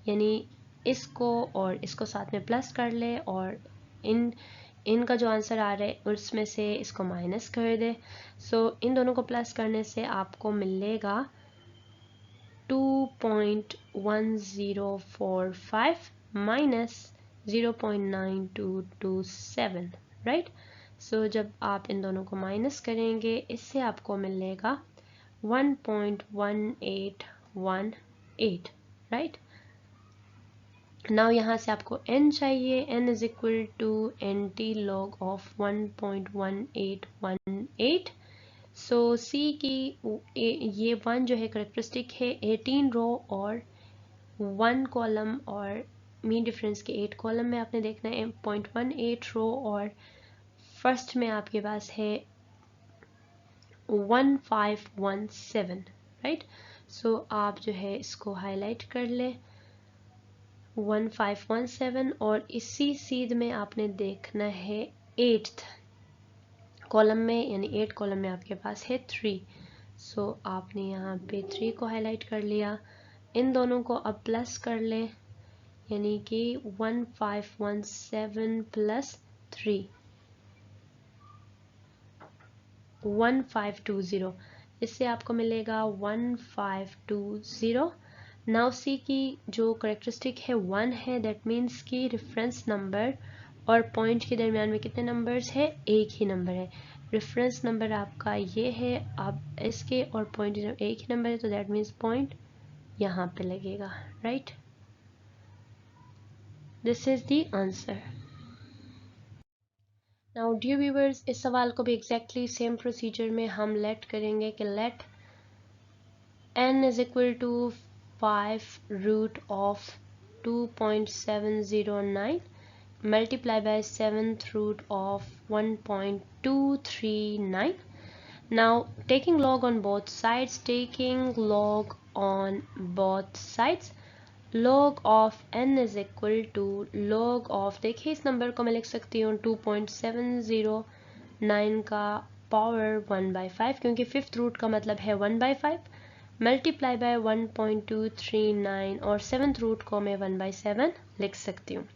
यानी इसको और इसको साथ में प्लस कर ले, और इनका जो आंसर आ रहा है उसमें से इसको माइनस कर दे। सो इन दोनों को प्लस करने से आपको मिलेगा 2.1045 माइनस 0.9227, राइट। सो जब आप इन दोनों को माइनस करेंगे, इससे आपको मिलेगा 1.1818, राइट। नाउ यहाँ से आपको n चाहिए, n is equal to NT log of 1.1818। So C की ये 1 जो है करेक्टरिस्टिक है 18 रो और 1 कॉलम, और मीन डिफरेंस के 8 कॉलम में आपने देखना है 0.18 रो, और फर्स्ट में आपके पास है 1517, राइट। सो आप जो है इसको हाईलाइट कर ले 1517, और इसी सीध में आपने देखना है 8th कॉलम में, यानी 8 कॉलम में आपके पास है 3। सो आपने यहाँ पे 3 को हाईलाइट कर लिया, इन दोनों को अब प्लस कर ले, यानी कि 1517 प्लस 3 1520, इससे आपको मिलेगा 1520। नाउ सी की जो करेक्टरिस्टिक है 1 है, दैट मीन्स कि रेफरेंस नंबर और पॉइंट के दरमियान में कितने नंबर्स है, एक ही नंबर है। रेफरेंस नंबर आपका ये है, अब इसके और पॉइंट एक ही नंबर है, तो दैट मीन्स पॉइंट यहाँ पे लगेगा, right. This is the answer. Now dear viewers, इस सवाल को भी एग्जैक्टली सेम प्रोसीजर में हम लेट करेंगे कि let n is equal to 5 root of 2.709 multiply by 7th root of 1.239. Now taking log on both sides, log of n is equal to log of, देखिए इस नंबर को मैं लिख सकती हूँ 2.709 का पावर 1/5, क्योंकि फिफ्थ रूट का मतलब है 1/5, मल्टीप्लाई बाय 1.239 और सेवन्थ रूट को मैं 1/7 लिख सकती हूँ।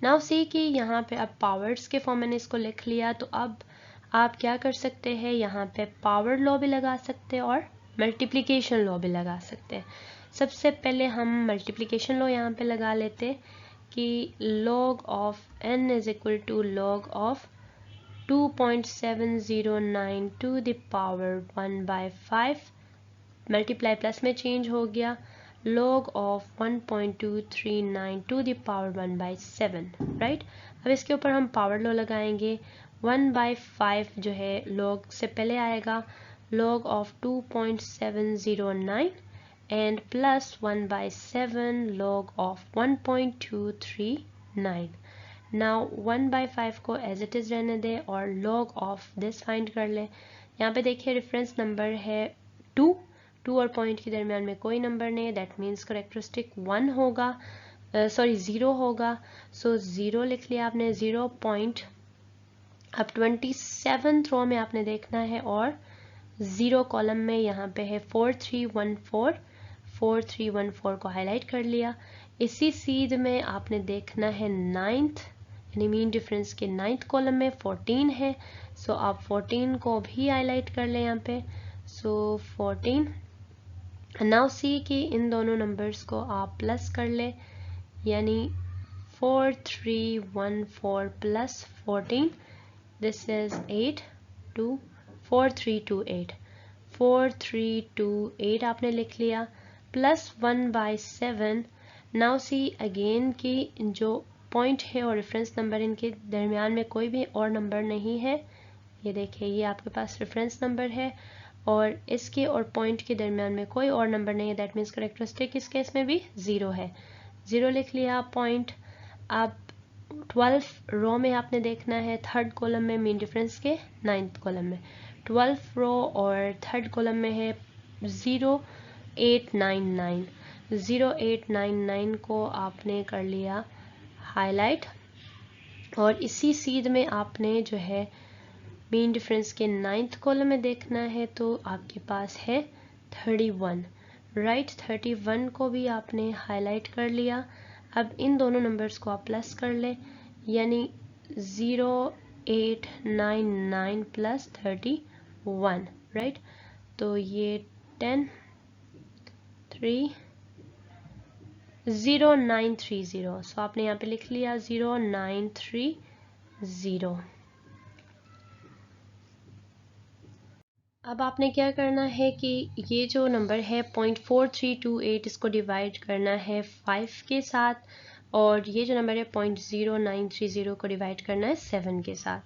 नाउ सी कि यहाँ पे अब पावर्स के फॉर्म मैंने इसको लिख लिया, तो अब आप क्या कर सकते हैं, यहाँ पे पावर लॉ भी लगा सकते हैं और मल्टीप्लिकेशन लॉ भी लगा सकते हैं। सबसे पहले हम मल्टीप्लिकेशन लॉ यहाँ पे लगा लेते कि log of n is equal to log of 2.709 to the power 1/5, multiply plus में चेंज हो गया, log of 1.239 to the power 1/7, right. अब इसके ऊपर हम पावर लॉ लगाएंगे। 1/5 जो है log से पहले आएगा, log of 2.709 and plus 1/7 log of 1.239। Now 1/5 को एज इट इज रहने दें और log ऑफ दिस फाइंड कर ले। यहाँ पे देखिए रेफरेंस नंबर है 2 और पॉइंट के दरमियान में कोई नंबर नहीं है, दैट मीन्स करेक्टरिस्टिक 1 होगा, सॉरी 0 होगा। सो 0 लिख लिया आपने, 0 पॉइंट। अब 27th रो में आपने देखना है और 0 कॉलम में यहाँ पे है 4314 को हाईलाइट कर लिया। इसी सीध में आपने देखना है 9th यानी मीन डिफरेंस के 9th कॉलम में 14 है, सो आप 14 को भी हाईलाइट कर लें यहाँ पे। सो 14। नाउ सी कि इन दोनों नंबर्स को आप प्लस कर ले, यानी 4314 प्लस 14, दिस इज 8 2 4328 4328 आपने लिख लिया, प्लस 1/7। नाउ सी अगेन कि जो पॉइंट है और रेफरेंस नंबर, इनके दरमियान में कोई भी और नंबर नहीं है। ये देखिए ये आपके पास रेफरेंस नंबर है और इसके और पॉइंट के दरमियान में कोई और नंबर नहीं है, दैट मीन्स करेक्टरिस्टिक इस केस में भी 0 है। 0 लिख लिया पॉइंट। अब 12 रो में आपने देखना है थर्ड कॉलम में मीन डिफरेंस के 9th कॉलम में, 12 रो और थर्ड कॉलम में है 0899। 0899 को आपने कर लिया हाईलाइट और इसी सीध में आपने जो है मीन डिफरेंस के 9th कॉलम में देखना है, तो आपके पास है 31, राइट। 31 को भी आपने हाईलाइट कर लिया। अब इन दोनों नंबर्स को आप प्लस कर ले, यानी 0899 प्लस 31, राइट। तो ये 10 3 0930, सो आपने यहाँ पे लिख लिया 0930। अब आपने क्या करना है कि ये जो नंबर है 0.4328 इसको डिवाइड करना है 5 के साथ, और ये जो नंबर है 0.0930 को डिवाइड करना है 7 के साथ।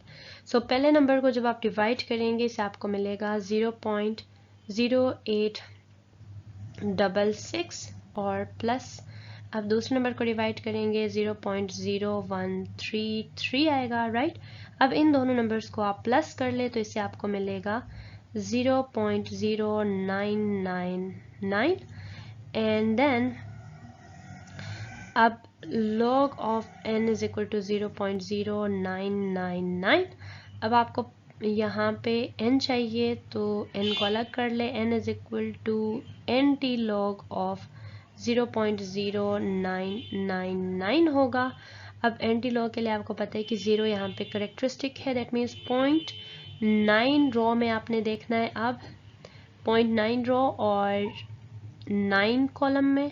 सो पहले नंबर को जब आप डिवाइड करेंगे इसे आपको मिलेगा 0.0866 और प्लस, अब दूसरे नंबर को डिवाइड करेंगे 0.0133 आएगा, राइट। अब इन दोनों नंबर्स को आप प्लस कर ले तो इससे आपको मिलेगा 0.0999 एंड देन अब log of n is equal to 0.0999। अब आपको यहाँ पे n चाहिए तो n को अलग कर ले, n is equal to nt log of 0.0999 होगा। अब एंटी लॉग के लिए आपको पता है कि 0 यहाँ पे करेक्टरिस्टिक है, दैट मीन्स 0.9 रो में आपने देखना है। अब 0.9 रो और 9 कॉलम में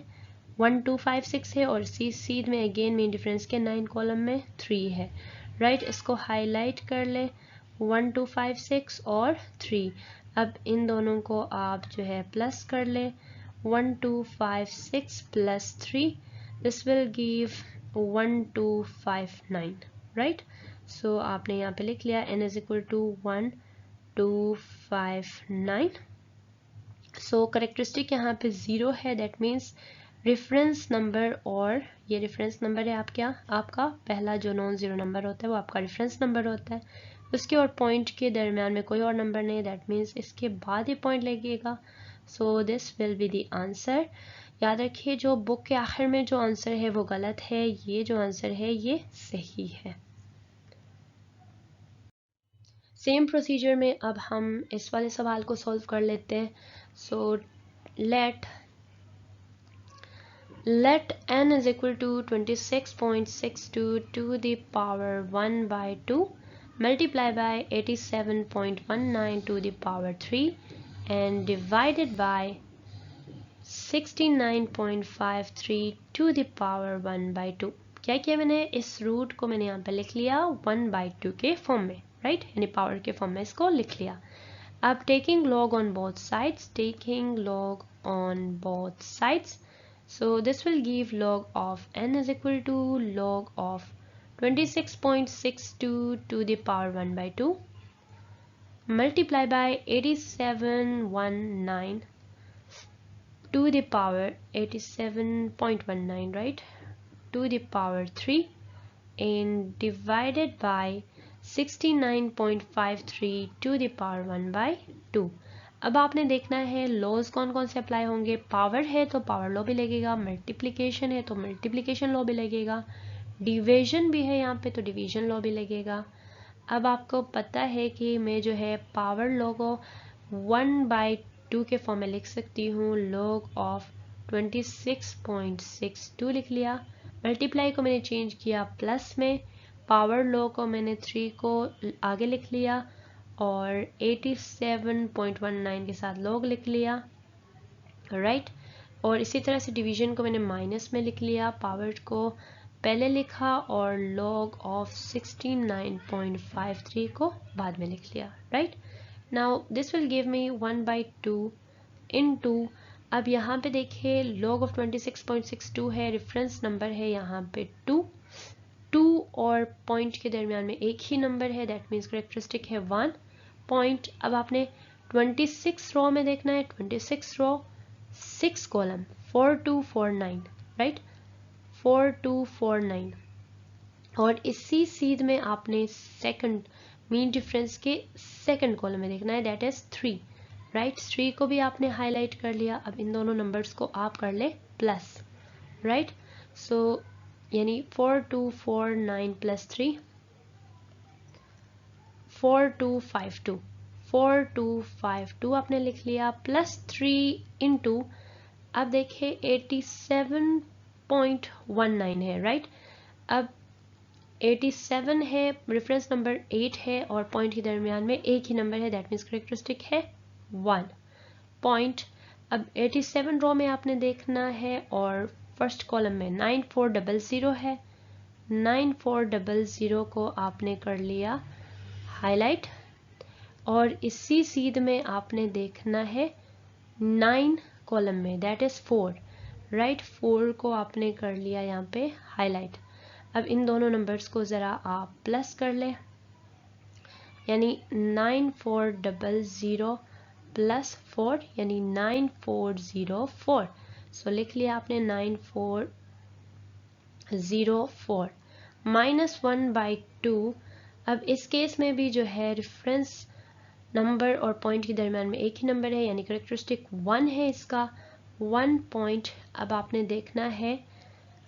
1256 है और सीध में अगेन मीन डिफरेंस के 9 कॉलम में 3 है, राइट। इसको हाईलाइट कर ले 1256 और 3। अब इन दोनों को आप जो है प्लस कर ले 1256 plus 3, this will give 1259, right? So आपने यहाँ पे लिख लिया n is equal to 1259. So characteristic यहाँ पे 0 है, दैट मीन्स रेफरेंस नंबर, और ये रेफरेंस नंबर है आपका पहला जो नॉन ज़ीरो नंबर होता है वो आपका रेफरेंस नंबर होता है, उसके और पॉइंट के दरमियान में कोई और नंबर नहीं, दैट मीन्स इसके बाद ही पॉइंट लगेगा. So this will be the answer. याद रखिए जो बुक के आखिर में जो आंसर है वो गलत है, ये जो आंसर है ये सही है. सेम प्रोसीजर में अब हम इस वाले सवाल को सॉल्व कर लेते हैं. सो let n is equal to 26.62 to the power 1 by 2 multiply by 87.19 to the power 3 and divided by 69.53 to the power 1 by 2. क्या किया मैंने, इस रूट को मैंने यहाँ पे लिख लिया 1 by 2 के फॉर्म में, राइट, यानी पावर के फॉर्म में इसको लिख लिया. अब taking log on both sides, so this will give log of n is equal to log of 26.62 to the power 1 by 2 multiply by 87.19 to the power 87.19, right, to the power 3 and divided by 69.53 to the power 1 by 2. अब आपने देखना है laws कौन कौन से apply होंगे. Power है तो पावर लॉ भी लगेगा, मल्टीप्लिकेशन है तो मल्टीप्लिकेशन लॉ भी लगेगा, डिवीजन भी है यहाँ पे तो डिवीजन लॉ भी लगेगा. अब आपको पता है कि मैं जो है पावर लॉ को 1 by 2 के फॉर्म में लिख सकती हूँ. लॉग ऑफ 26.62 लिख लिया, मल्टीप्लाई को मैंने चेंज किया प्लस में, पावर लॉ को मैंने 3 को आगे लिख लिया और 87.19 के साथ लॉग लिख लिया, राइट. और इसी तरह से डिवीजन को मैंने माइनस में लिख लिया, पावर को पहले लिखा और लॉग ऑफ 69.53 को बाद में लिख लिया, right. Now this will give me 1 by 2 into, अब यहाँ पे देखिए log ऑफ 26.62 है, रेफरेंस नंबर है यहाँ पे 2 और पॉइंट के दरमियान में एक ही नंबर है, दैट मीन्स करेक्टरिस्टिक है 1 पॉइंट. अब आपने 26 रो में देखना है, 26 रो 6 कॉलम 4249, राइट, 4249. और इसी सीध में आपने सेकंड मीन डिफरेंस के सेकंड कॉलम में देखना है, दैट इज 3, राइट. 3 को भी आपने हाईलाइट कर लिया. अब इन दोनों नंबर्स को आप कर ले प्लस, राइट. सो यानी 4249 प्लस 3 4252 आपने लिख लिया प्लस 3 इंटू, अब देखिए 87.19 है, राइट. अब 87 है, रेफरेंस नंबर 8 है और पॉइंट के दरमियान में एक ही नंबर है, दैट मीन्स करेक्टरिस्टिक है 1 पॉइंट. अब 87 रो में आपने देखना है और फर्स्ट कॉलम में 9400 है, 9400 को आपने कर लिया हाईलाइट और इसी सीध में आपने देखना है 9 कॉलम में, दैट इज 4, राइट. 4 को आपने कर लिया यहाँ पे हाईलाइट. अब इन दोनों नंबर्स को ज़रा आप प्लस कर ले, यानी 9400 प्लस 4 यानी 9404. सो लिख लिया आपने 9404 माइनस 1 by 2. अब इस केस में भी जो है रेफरेंस नंबर और पॉइंट के दरमियान में एक ही नंबर है, यानी करेक्टरिस्टिक 1 है इसका 1 पॉइंट. अब आपने देखना है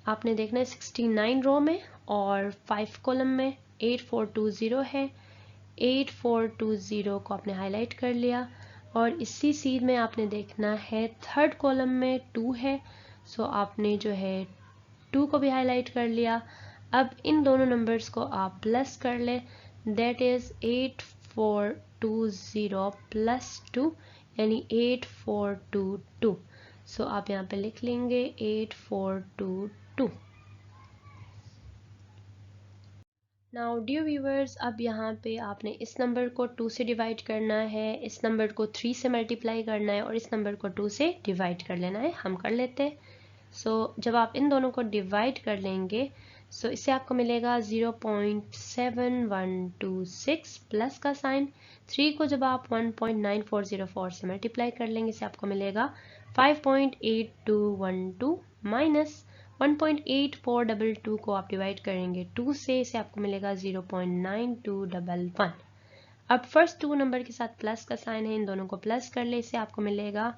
69 रो में और 5 कॉलम में 8420 है, 8420 को आपने हाईलाइट कर लिया और इसी सीध में आपने देखना है थर्ड कॉलम में 2 है, सो आपने जो है 2 को भी हाईलाइट कर लिया. अब इन दोनों नंबर्स को आप प्लस कर ले, दैट इज 8420 प्लस 2 यानी 8422. सो आप यहाँ पे लिख लेंगे 8422. नाउ डियर व्यूअर्स, अब यहाँ पे आपने इस नंबर को 2 से डिवाइड करना है, इस नंबर को 3 से मल्टीप्लाई करना है और इस नंबर को 2 से डिवाइड कर लेना है। हम कर लेते हैं। जब आप इन दोनों को डिवाइड कर लेंगे इससे आपको मिलेगा 0.7126 प्लस का साइन। 3 को जब आप 1.9404 से मल्टीप्लाई कर लेंगे इससे आपको मिलेगा 5.8212 माइनस 1.8422 को आप डिवाइड करेंगे 2 से, इसे आपको मिलेगा 0.9211। अब फर्स्ट 2 नंबर के साथ प्लस का साइन है, इन दोनों को प्लस कर ले, इसे आपको मिलेगा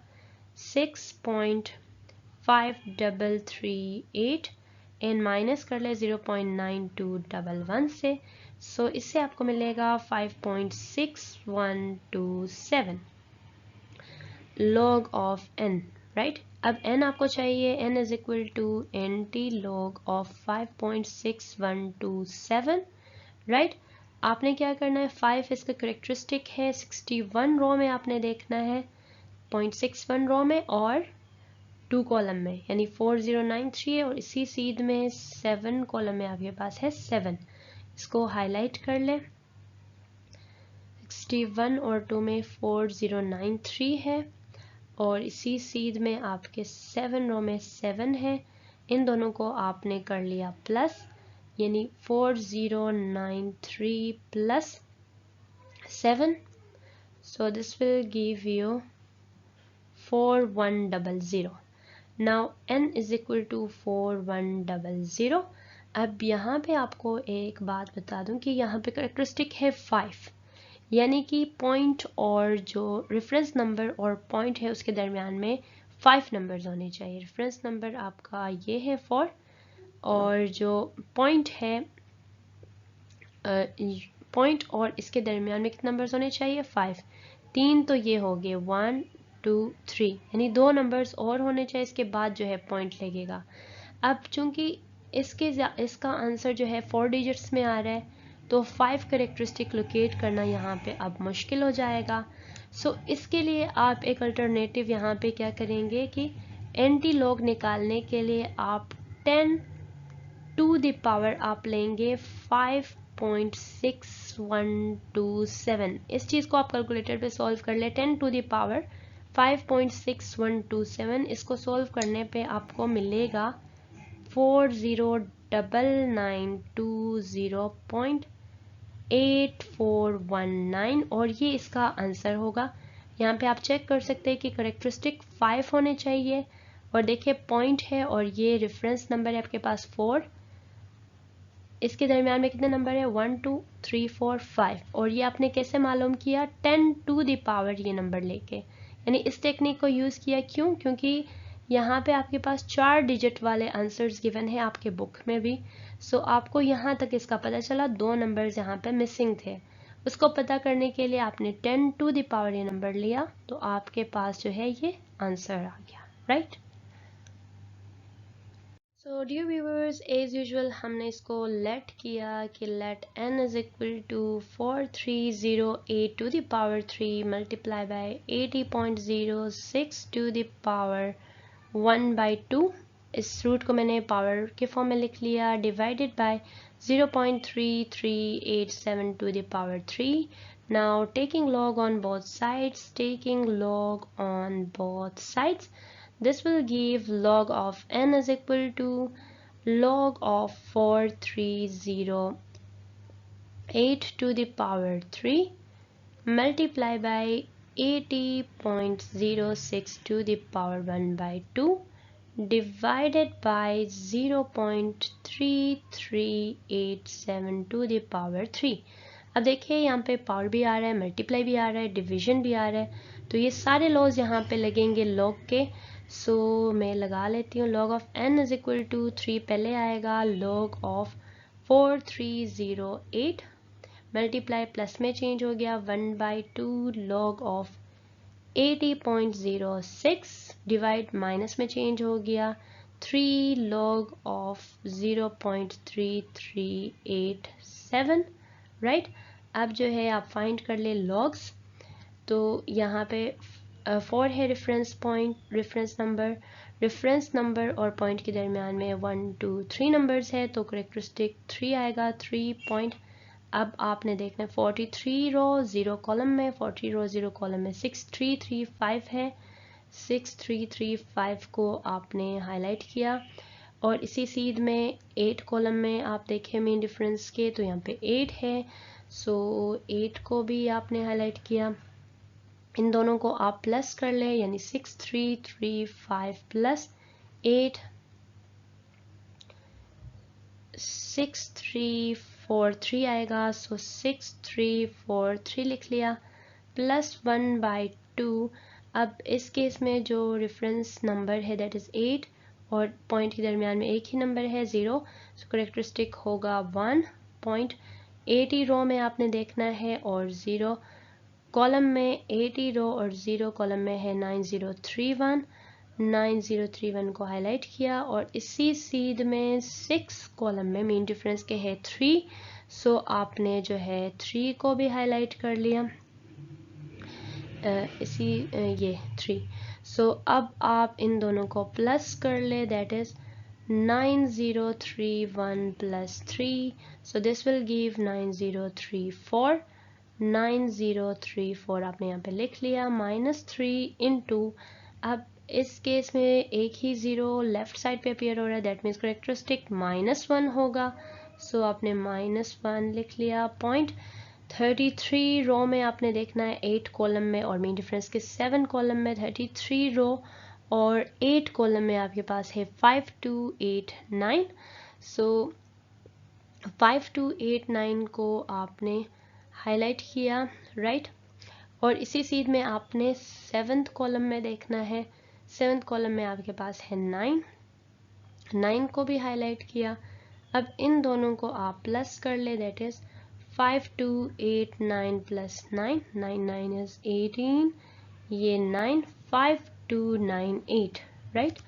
6.5338 एंड माइनस कर ले 0.9211 से, इससे आपको मिलेगा 5.6127 log ऑफ n, राइट। अब n आपको चाहिए, n is equal to nt log of 5.6127, right. आपने क्या करना है, 5 इसका करेक्टरिस्टिक है, 61 रो में आपने देखना है, 0.61 रो में और 2 कॉलम में, यानी 4093 है और इसी सीध में 7 कॉलम में आपके पास है 7। इसको हाईलाइट कर ले, 61 और 2 में 4093 है और इसी सीध में आपके 7 रो में 7 है। इन दोनों को आपने कर लिया प्लस, यानी 4093 plus 7, so this will give you 4100. Now n is equal to 4100. अब यहाँ पे आपको एक बात बता दूं कि यहाँ पे करेक्टरिस्टिक है 5, यानी कि पॉइंट और जो रेफरेंस नंबर और पॉइंट है उसके दरमियान में 5 नंबर्स होने चाहिए। रेफरेंस नंबर आपका ये है 4 और जो पॉइंट है पॉइंट और इसके दरमियान में कितने नंबर्स होने चाहिए, 5। 3 तो ये हो गए 1 2 3, यानी 2 नंबर्स और होने चाहिए, इसके बाद जो है पॉइंट लगेगा। अब चूंकि इसका आंसर जो है 4 डिजिट्स में आ रहा है तो 5 करेक्टरिस्टिक लोकेट करना यहाँ पे अब मुश्किल हो जाएगा। इसके लिए आप एक अल्टरनेटिव यहाँ पे क्या करेंगे कि एंटी लॉग निकालने के लिए आप 10 टू द पावर आप लेंगे 5.6127। इस चीज़ को आप कैलकुलेटर पे सॉल्व कर ले, 10 टू द पावर 5.6127, इसको सॉल्व करने पे आपको मिलेगा 409920.8419 और ये इसका आंसर होगा। यहाँ पे आप चेक कर सकते हैं कि करेक्टरिस्टिक 5 होने चाहिए और देखिए पॉइंट है और ये रेफरेंस नंबर है आपके पास 4, इसके दरमियान में कितने नंबर है 1 2 3 4 5 और ये आपने कैसे मालूम किया, 10 टू द पावर ये नंबर लेके, यानी इस टेक्निक को यूज़ किया। क्यों? क्योंकि यहाँ पे आपके पास 4 डिजिट वाले आंसर्स गिवन है आपके बुक में भी। आपको यहाँ तक इसका पता चला, 2 नंबर्स यहाँ पे मिसिंग थे, उसको पता करने के लिए आपने 10 टू द पावर ये नंबर लिया तो आपके पास जो है ये आंसर आ गया, right. Dear viewers, as usual हमने इसको लेट किया कि let n is equal to 4308 to the power 3 multiply by 80.06 to the power 1/2। इस रूट को मैंने पावर के फॉर्म में लिख लिया, divided by 0.3387 to the power 3। Now taking log on both sides, this will give log of n is equal to log of 4308 to the power 3 multiply by 80.06 to the power 1/2 divided by 0.3387 to the power 3। अब देखिए यहाँ पे power भी आ रहा है, multiply भी आ रहा है, डिवीजन भी आ रहा है, तो ये सारे लॉज यहाँ पे लगेंगे लॉग के। मैं लगा लेती हूँ, log of n is equal to 3 पहले आएगा, log ऑफ 4308 मल्टीप्लाई प्लस में चेंज हो गया 1/2 log ऑफ 80.06 डिवाइड माइनस में चेंज हो गया 3 log ऑफ 0.3387, राइट। अब जो है आप फाइंड कर ले लॉग्स, तो यहाँ पे 4 है रेफरेंस नंबर और पॉइंट के दरमियान में 1 2 3 नंबर्स है, तो करेक्टरिस्टिक 3 आएगा, 3.3 अब आपने देखना है 43 रो 0 कॉलम में, 40 रो 0 कॉलम में 6335 है। 6335 को आपने हाईलाइट किया और इसी सीध में 8 कॉलम में आप देखें मीन डिफरेंस के, तो यहाँ पे 8 है, सो 8 को भी आपने हाईलाइट किया। इन दोनों को आप प्लस कर ले, यानी 6335 प्लस 8 6343 आएगा, सो 6343 लिख लिया प्लस 1/2। अब इस केस में जो रेफरेंस नंबर है दैट इज 8 और पॉइंट के दरमियान में एक ही नंबर है 0, सो करेक्टरिस्टिक होगा 1 पॉइंट। 80 रो में आपने देखना है और 0 कॉलम में, 80 रो और 0 कॉलम में है 9031। 9031 को हाईलाइट किया और इसी सीध में 6 कॉलम में मीन डिफरेंस के है 3, सो आपने जो है 3 को भी हाईलाइट कर लिया, ये 3। सो अब आप इन दोनों को प्लस कर ले, that is 9031 plus 3, so this will give 9034। 9034 आपने यहाँ पे लिख लिया -3 इंटू, अब इस केस में एक ही 0 लेफ्ट साइड पे अपियर हो रहा है, दैट मीन्स करेक्टरिस्टिक -1 होगा, सो आपने -1 लिख लिया पॉइंट। 33 रो में आपने देखना है 8 कॉलम में और मीन डिफरेंस के 7 कॉलम में, 33 रो और 8 कॉलम में आपके पास है 5289, सो 5289 को आपने हाईलाइट किया, राइट। और इसी सीध में आपने 7th कॉलम में देखना है, 7th कॉलम में आपके पास है 9 को भी हाईलाइट किया। अब इन दोनों को आप प्लस कर ले, दैट इज 5289 प्लस 9, 9 इज 18, ये 9 5298, राइट।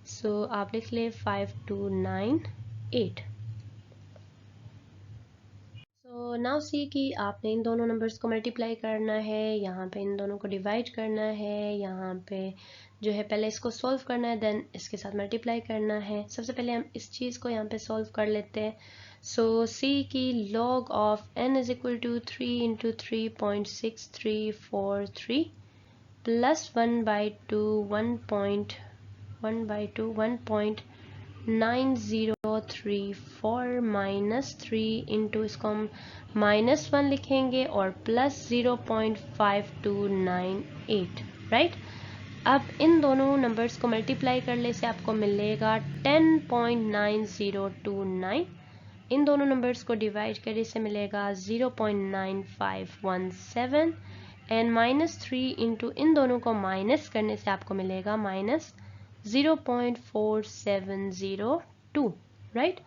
सो आप लिख ले 5298। तो नाउ सी कि आपने इन दोनों नंबर्स को मल्टीप्लाई करना है, यहाँ पे इन दोनों को डिवाइड करना है, यहाँ पे जो है पहले इसको सॉल्व करना है, देन इसके साथ मल्टीप्लाई करना है। सबसे पहले हम इस चीज़ को यहाँ पे सॉल्व कर लेते हैं। सो सी की log of n is equal to 3 into 3.6343 plus 1/2 1.9034 minus 3 into, इसको हम -1 लिखेंगे और प्लस 0.5298, राइट। अब इन दोनों नंबर्स को मल्टीप्लाई करने से आपको मिलेगा 10.9029। इन दोनों नंबर्स को डिवाइड करने से मिलेगा 0.9517 एंड -3 इंटू इन दोनों को माइनस करने से आपको मिलेगा -0.4702, राइट।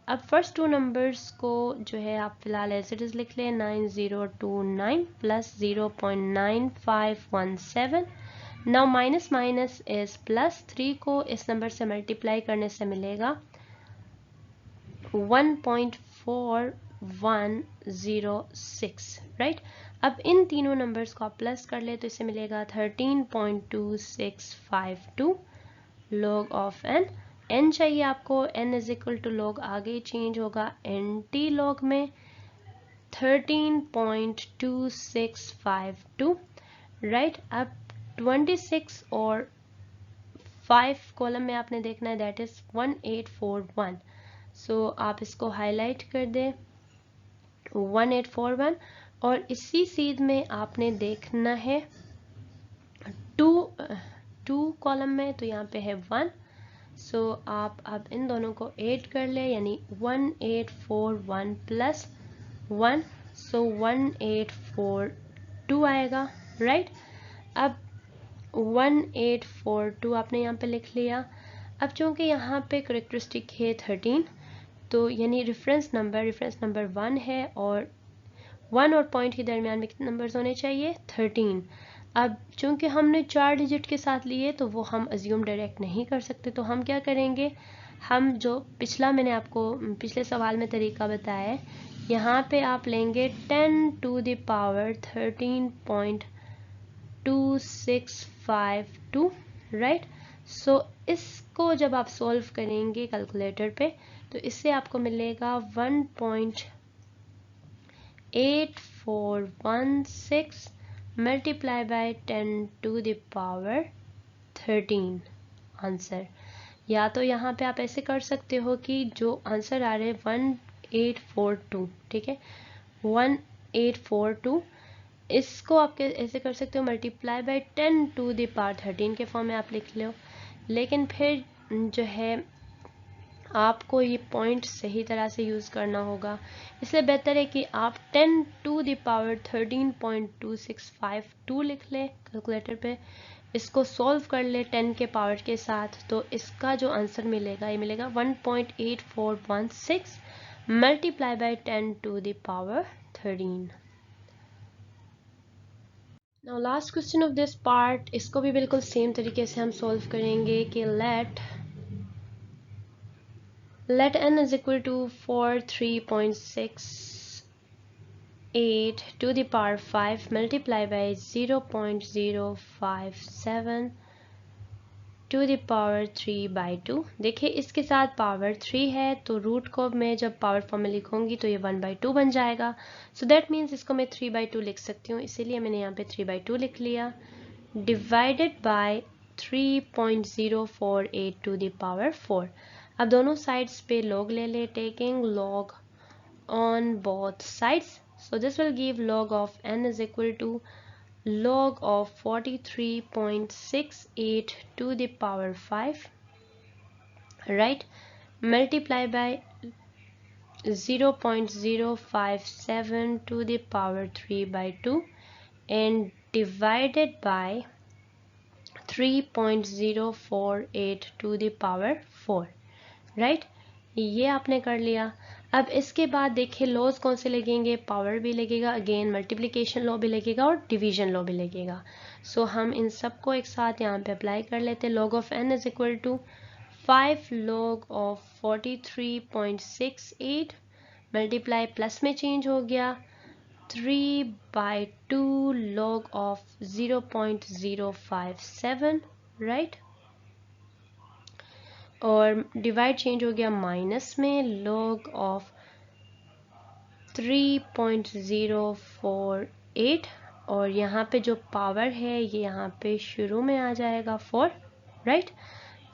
अब फर्स्ट टू नंबर्स को जो है आप फिलहाल एज इट इज लिख लें, 9029 plus 0.9517। Now minus minus is plus, 3 को इस नंबर से मल्टीप्लाई करने से मिलेगा 1.4106, राइट। अब इन तीनों नंबर्स को आप प्लस कर ले तो इसे मिलेगा 13.2652 log ऑफ n चाहिए आपको, n is equal to log आगे चेंज होगा nt log में 13.2652, राइट। अब 26 और 5 कॉलम में आपने देखना है, दैट इज 1841, सो आप इसको हाईलाइट कर दें 1841 और इसी सीध में आपने देखना है 2 कॉलम में, तो यहाँ पे है 1, सो आप अब इन दोनों को ऐड कर ले, यानी 1841 प्लस 1, सो 1842 आएगा, राइट। अब 1842 आपने यहाँ पे लिख लिया। अब चूंकि यहाँ पे करेक्टरिस्टिक है 13, तो यानी रेफरेंस नंबर 1 है और 1 और पॉइंट के दरमियान में कितने नंबर्स होने चाहिए, 13। अब चूंकि हमने 4 डिजिट के साथ लिए तो वो हम अज्यूम डायरेक्ट नहीं कर सकते, तो हम क्या करेंगे, हम जो मैंने आपको पिछले सवाल में तरीका बताया है, यहाँ पे आप लेंगे 10 टू द पावर 13.2652, राइट। सो इसको जब आप सॉल्व करेंगे कैलकुलेटर पे तो इससे आपको मिलेगा 8416 multiply by 10 to the power 13 answer. या तो यहाँ पे आप ऐसे कर सकते हो कि जो आंसर आ रहे 1842, ठीक है, 1842, इसको आप ऐसे कर सकते हो multiply by 10 to the power 13 के फॉर्म में आप लिख लो। लेकिन फिर जो है आपको ये पॉइंट सही तरह से यूज़ करना होगा, इसलिए बेहतर है कि आप 10 टू द पावर 13.2652 लिख ले कैलकुलेटर पे, इसको सॉल्व कर ले 10 के पावर के साथ, तो इसका जो आंसर मिलेगा ये मिलेगा 1.8416 multiply by 10 to the power 13। Now last question of this part, इसको भी बिल्कुल सेम तरीके से हम सॉल्व करेंगे कि let n is equal to 43.68 to the power 5 multiply by 0.057 to the power 3/2। देखिए इसके साथ पावर 3 है तो रूट को मैं जब पावर फॉर्म में लिखूंगी तो ये 1/2 बन जाएगा। सो दैट मीन्स इसको मैं 3/2 लिख सकती हूँ, इसीलिए मैंने यहाँ पे 3/2 लिख लिया, divided by 3.048 to the power 4। अब दोनों साइड्स पे log ले ले, taking log on both sides, so this will give log of n is equal to log of 43.68 to the power 5, right, multiply by 0.057 to the power 3/2 and divided by 3.048 to the power 4, right, ये आपने कर लिया। अब इसके बाद देखिए laws कौन से लगेंगे, पावर भी लगेगा, अगेन मल्टीप्लिकेशन लॉ भी लगेगा और डिवीजन लॉ भी लगेगा। सो हम इन सबको एक साथ यहाँ पे अप्लाई कर लेते हैं। Log of n is equal to 5 log of 43.68 multiply plus में चेंज हो गया 3/2 log ऑफ 0.057, राइट, और डिवाइड चेंज हो गया माइनस में log ऑफ 3.048 और यहाँ पे जो पावर है ये यहाँ पे शुरू में आ जाएगा 4, राइट।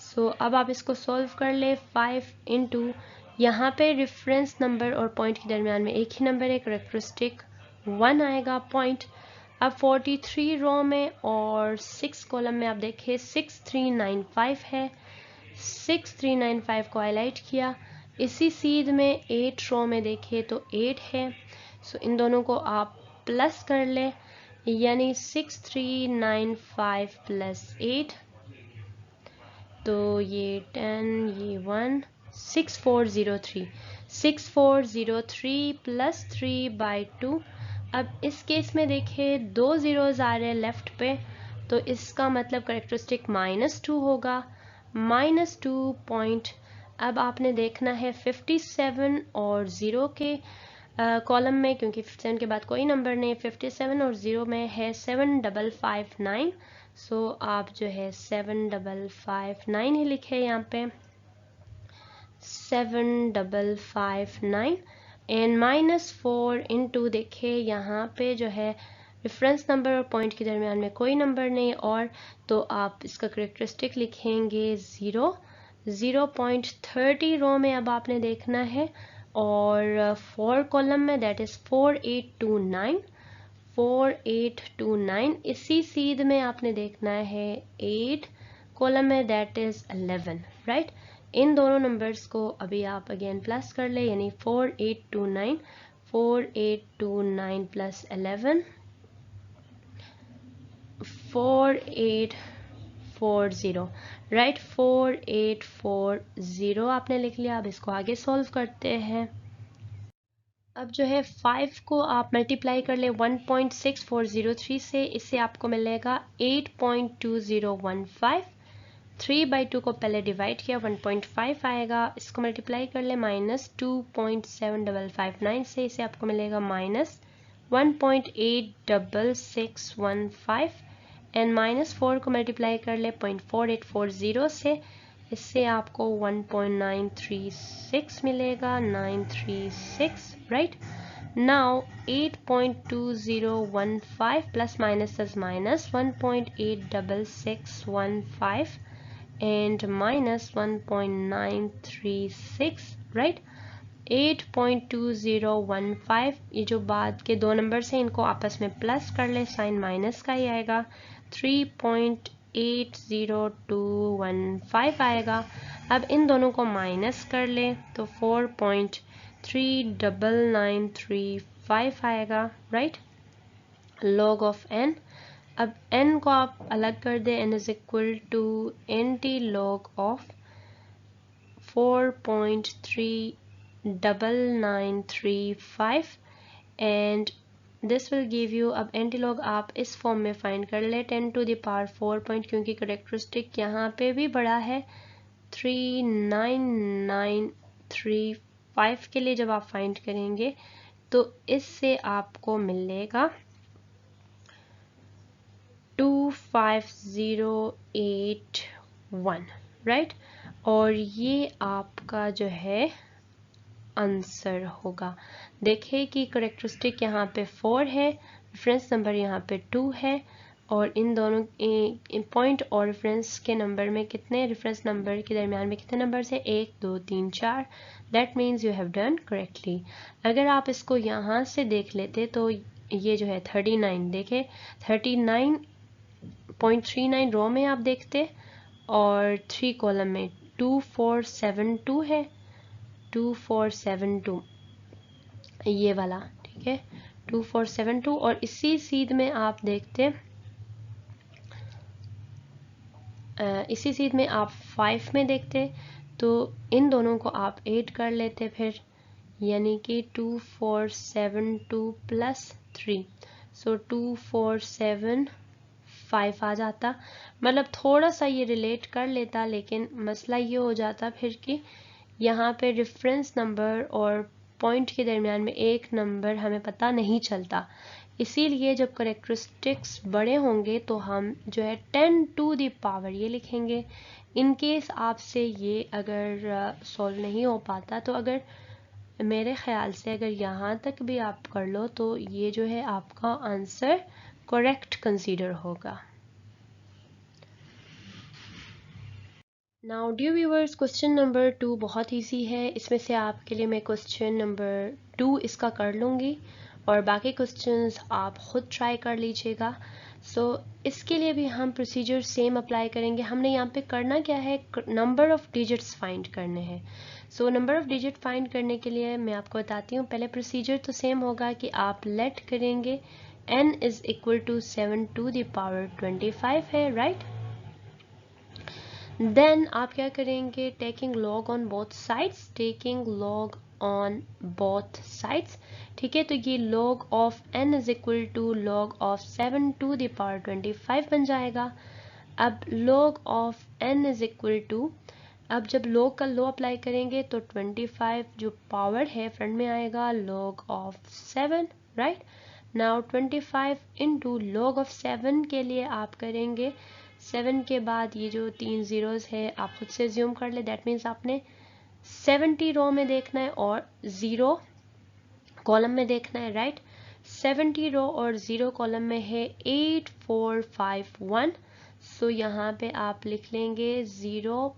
सो अब आप इसको सॉल्व कर ले, 5 इंटू यहाँ पे रेफरेंस नंबर और पॉइंट के दरमियान में एक ही नंबर है, करेक्टरिस्टिक 1 आएगा पॉइंट। अब 43 रो में और 6 कॉलम में आप देखिए 6395 है, 6395 को हाईलाइट किया। इसी सीध में 8 रो में देखिए तो 8 है, सो इन दोनों को आप प्लस कर ले, यानी 6395 प्लस 8, तो ये 10 ये 1 6403 प्लस 3/2। अब इस केस में देखिए 2 जीरोज आ रहे हैं लेफ्ट पे, तो इसका मतलब करेक्टरिस्टिक -2 होगा, -2 पॉइंट। अब आपने देखना है 57 और 0 के कॉलम में, क्योंकि 57 के बाद कोई नंबर नहीं, 57 और 0 में है 7559, सो आप जो है 7559 ही लिखे यहाँ पे, 7559 एंड -4 इंटू देखिए यहाँ पे जो है रेफरेंस नंबर और पॉइंट के दरमियान में कोई नंबर नहीं, और तो आप इसका करेक्टरिस्टिक लिखेंगे 0, 0.30 रो में अब आपने देखना है, और 4 कॉलम में दैट इज 4829, इसी सीध में आपने देखना है 8 कॉलम में दैट इज 11, राइट। इन दोनों नंबर्स को अभी आप अगेन प्लस कर ले, यानी 4829 प्लस 11 4840, राइट, 4840 आपने लिख लिया। अब इसको आगे सॉल्व करते हैं। अब जो है 5 को आप मल्टीप्लाई कर ले 1.6403 से, इससे आपको मिलेगा 8.2015, 3/2 को पहले डिवाइड किया 1.5 आएगा, इसको मल्टीप्लाई कर ले -2.7559 से, इसे आपको मिलेगा -1.86615 एंड -4 को मल्टीप्लाई कर ले 0.4840 से, इससे आपको 1.936 मिलेगा, 936, right. Now 8.2015 plus minus is minus 1.86615 and minus 1.936, right? 8.2015, ये जो बाद के दो नंबर्स हैं इनको आपस में प्लस कर ले, साइन माइनस का ही आएगा। 3.80215 आएगा। अब इन दोनों को माइनस कर ले तो 4.39935 आएगा, राइट? log ऑफ n, अब n को आप अलग कर दे, n is equal to nt log of 4.39935 and this will give you, अब एंटीलॉग आप इस फॉर्म में फाइंड कर ले 10 टू द पावर 4 पॉइंट, क्योंकि करेक्टरिस्टिक यहाँ पे भी बड़ा है 39935 के लिए जब आप फाइंड करेंगे तो इससे आपको मिलेगा 25081, राइट? और ये आपका जो है आंसर होगा। देखिए कि करेक्टरिस्टिक यहाँ पे 4 है, रेफरेंस नंबर यहाँ पे 2 है, और इन दोनों पॉइंट और रेफरेंस के नंबर में कितने, रेफरेंस नंबर के दरमियान में कितने नंबर्स है, 1 2 3 4। That means you have done correctly. अगर आप इसको यहाँ से देख लेते तो ये जो है 39, देखे 39.39 रो में आप देखते और 3 कॉलम में 2472 है, 2472 ये वाला, ठीक है 2472। और इसी सीध में आप देखते, इसी सीध में आप 5 में देखते तो इन दोनों को आप ऐड कर लेते फिर, यानी कि 2472 प्लस 3, सो 2475 आ जाता। मतलब थोड़ा सा ये रिलेट कर लेता, लेकिन मसला ये हो जाता फिर कि यहाँ पे रेफरेंस नंबर और पॉइंट के दरमियान में एक नंबर हमें पता नहीं चलता। इसीलिए जब करेक्टरिस्टिक्स बड़े होंगे तो हम जो है 10 टू द पावर ये लिखेंगे। इन केस आपसे ये अगर सॉल्व नहीं हो पाता तो अगर मेरे ख्याल से अगर यहाँ तक भी आप कर लो तो ये जो है आपका आंसर करेक्ट कंसीडर होगा। Now dear viewers, question number 2 बहुत ईजी है। इसमें से आपके लिए मैं क्वेश्चन नंबर 2 इसका कर लूँगी और बाकी क्वेश्चंस आप खुद ट्राई कर लीजिएगा। सो इसके लिए भी हम प्रोसीजर सेम अप्लाई करेंगे। हमने यहाँ पे करना क्या है, नंबर ऑफ डिजिट्स फाइंड करने हैं। सो नंबर ऑफ डिजिट फाइंड करने के लिए मैं आपको बताती हूँ। पहले प्रोसीजर तो सेम होगा कि आप लेट करेंगे n is equal to 7 to the power 25 है, राइट? देन आप क्या करेंगे, taking log on both sides, taking log on both sides, ठीक है? तो ये log of n is equal to log of 7 to the power 25 बन जाएगा। अब log of n is equal to, अब जब log का लॉ अप्लाई करेंगे तो 25 जो पावर है फ्रंट में आएगा log of 7, right? Now 25 into log of 7 के लिए आप करेंगे 7 के बाद ये जो 3 जीरोस है आप खुद से ज्यूम कर ले। दैट मीन्स आपने 70 रो में देखना है और 0 कॉलम में देखना है, राइट? 70 रो और 0 कॉलम में है 8451। सो यहाँ पे आप लिख लेंगे 0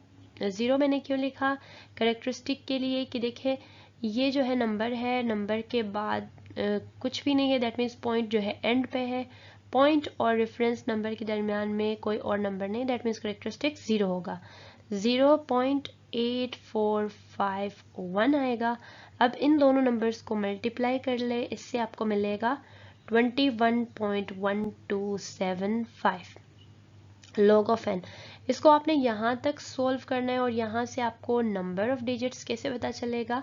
मैंने क्यों लिखा, करेक्टरिस्टिक के लिए कि देखे ये जो है नंबर है, नंबर के बाद कुछ भी नहीं है, दैट मीन्स पॉइंट जो है एंड पे है, पॉइंट और रेफरेंस नंबर के दरमियान में कोई और नंबर नहीं, दैट मीन्स करेक्टरिस्टिक 0 होगा। 0.8451 आएगा। अब इन दोनों नंबर्स को मल्टीप्लाई कर ले, इससे आपको मिलेगा 21.1275 log ऑफ n। इसको आपने यहाँ तक सॉल्व करना है और यहाँ से आपको नंबर ऑफ डिजिट्स कैसे पता चलेगा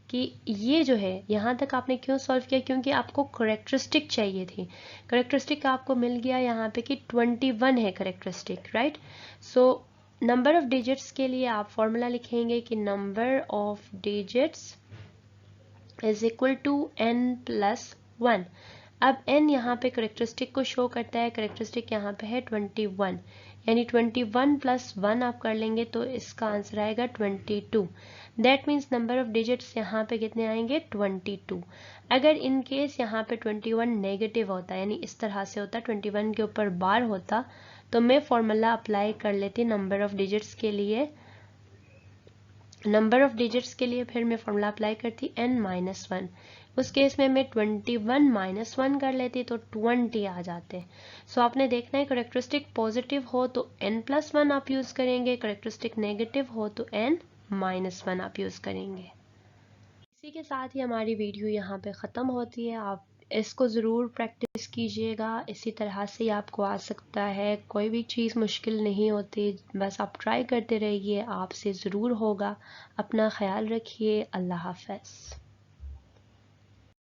कि ये जो है, यहाँ तक आपने क्यों सॉल्व किया, क्योंकि आपको करेक्टरिस्टिक चाहिए थी। करेक्टरिस्टिक आपको मिल गया यहाँ पे कि 21 है characteristic, right? So number of digits के लिए आप फॉर्मूला लिखेंगे कि number of digits is equal to n plus 1। अब n यहाँ पे करेक्टरिस्टिक को शो करता है, करेक्टरिस्टिक यहाँ पे है 21, यानी 21 प्लस 1 आप कर लेंगे तो इसका आंसर आएगा 22। That means number of digits यहाँ पे कितने आएंगे 22। अगर इन केस यहाँ पे 21 नेगेटिव होता यानी इस तरह से होता 21 के ऊपर बार होता तो मैं फॉर्मूला अप्लाई कर लेती नंबर ऑफ डिजिट्स के लिए। फिर मैं फॉर्मूला अप्लाई करती n-1। उस केस में मैं 21 -1 कर लेती तो 20 आ जाते। सो आपने देखना है करेक्टरिस्टिक पॉजिटिव हो तो n+1 आप यूज़ करेंगे, करेक्टरिस्टिक नेगेटिव हो तो n-1 आप यूज़ करेंगे। इसी के साथ ही हमारी वीडियो यहाँ पे ख़त्म होती है। आप इसको ज़रूर प्रैक्टिस कीजिएगा, इसी तरह से ही आपको आ सकता है। कोई भी चीज़ मुश्किल नहीं होती, बस आप ट्राई करते रहिए, आपसे ज़रूर होगा। अपना ख्याल रखिए। अल्लाह हाफ़िज़।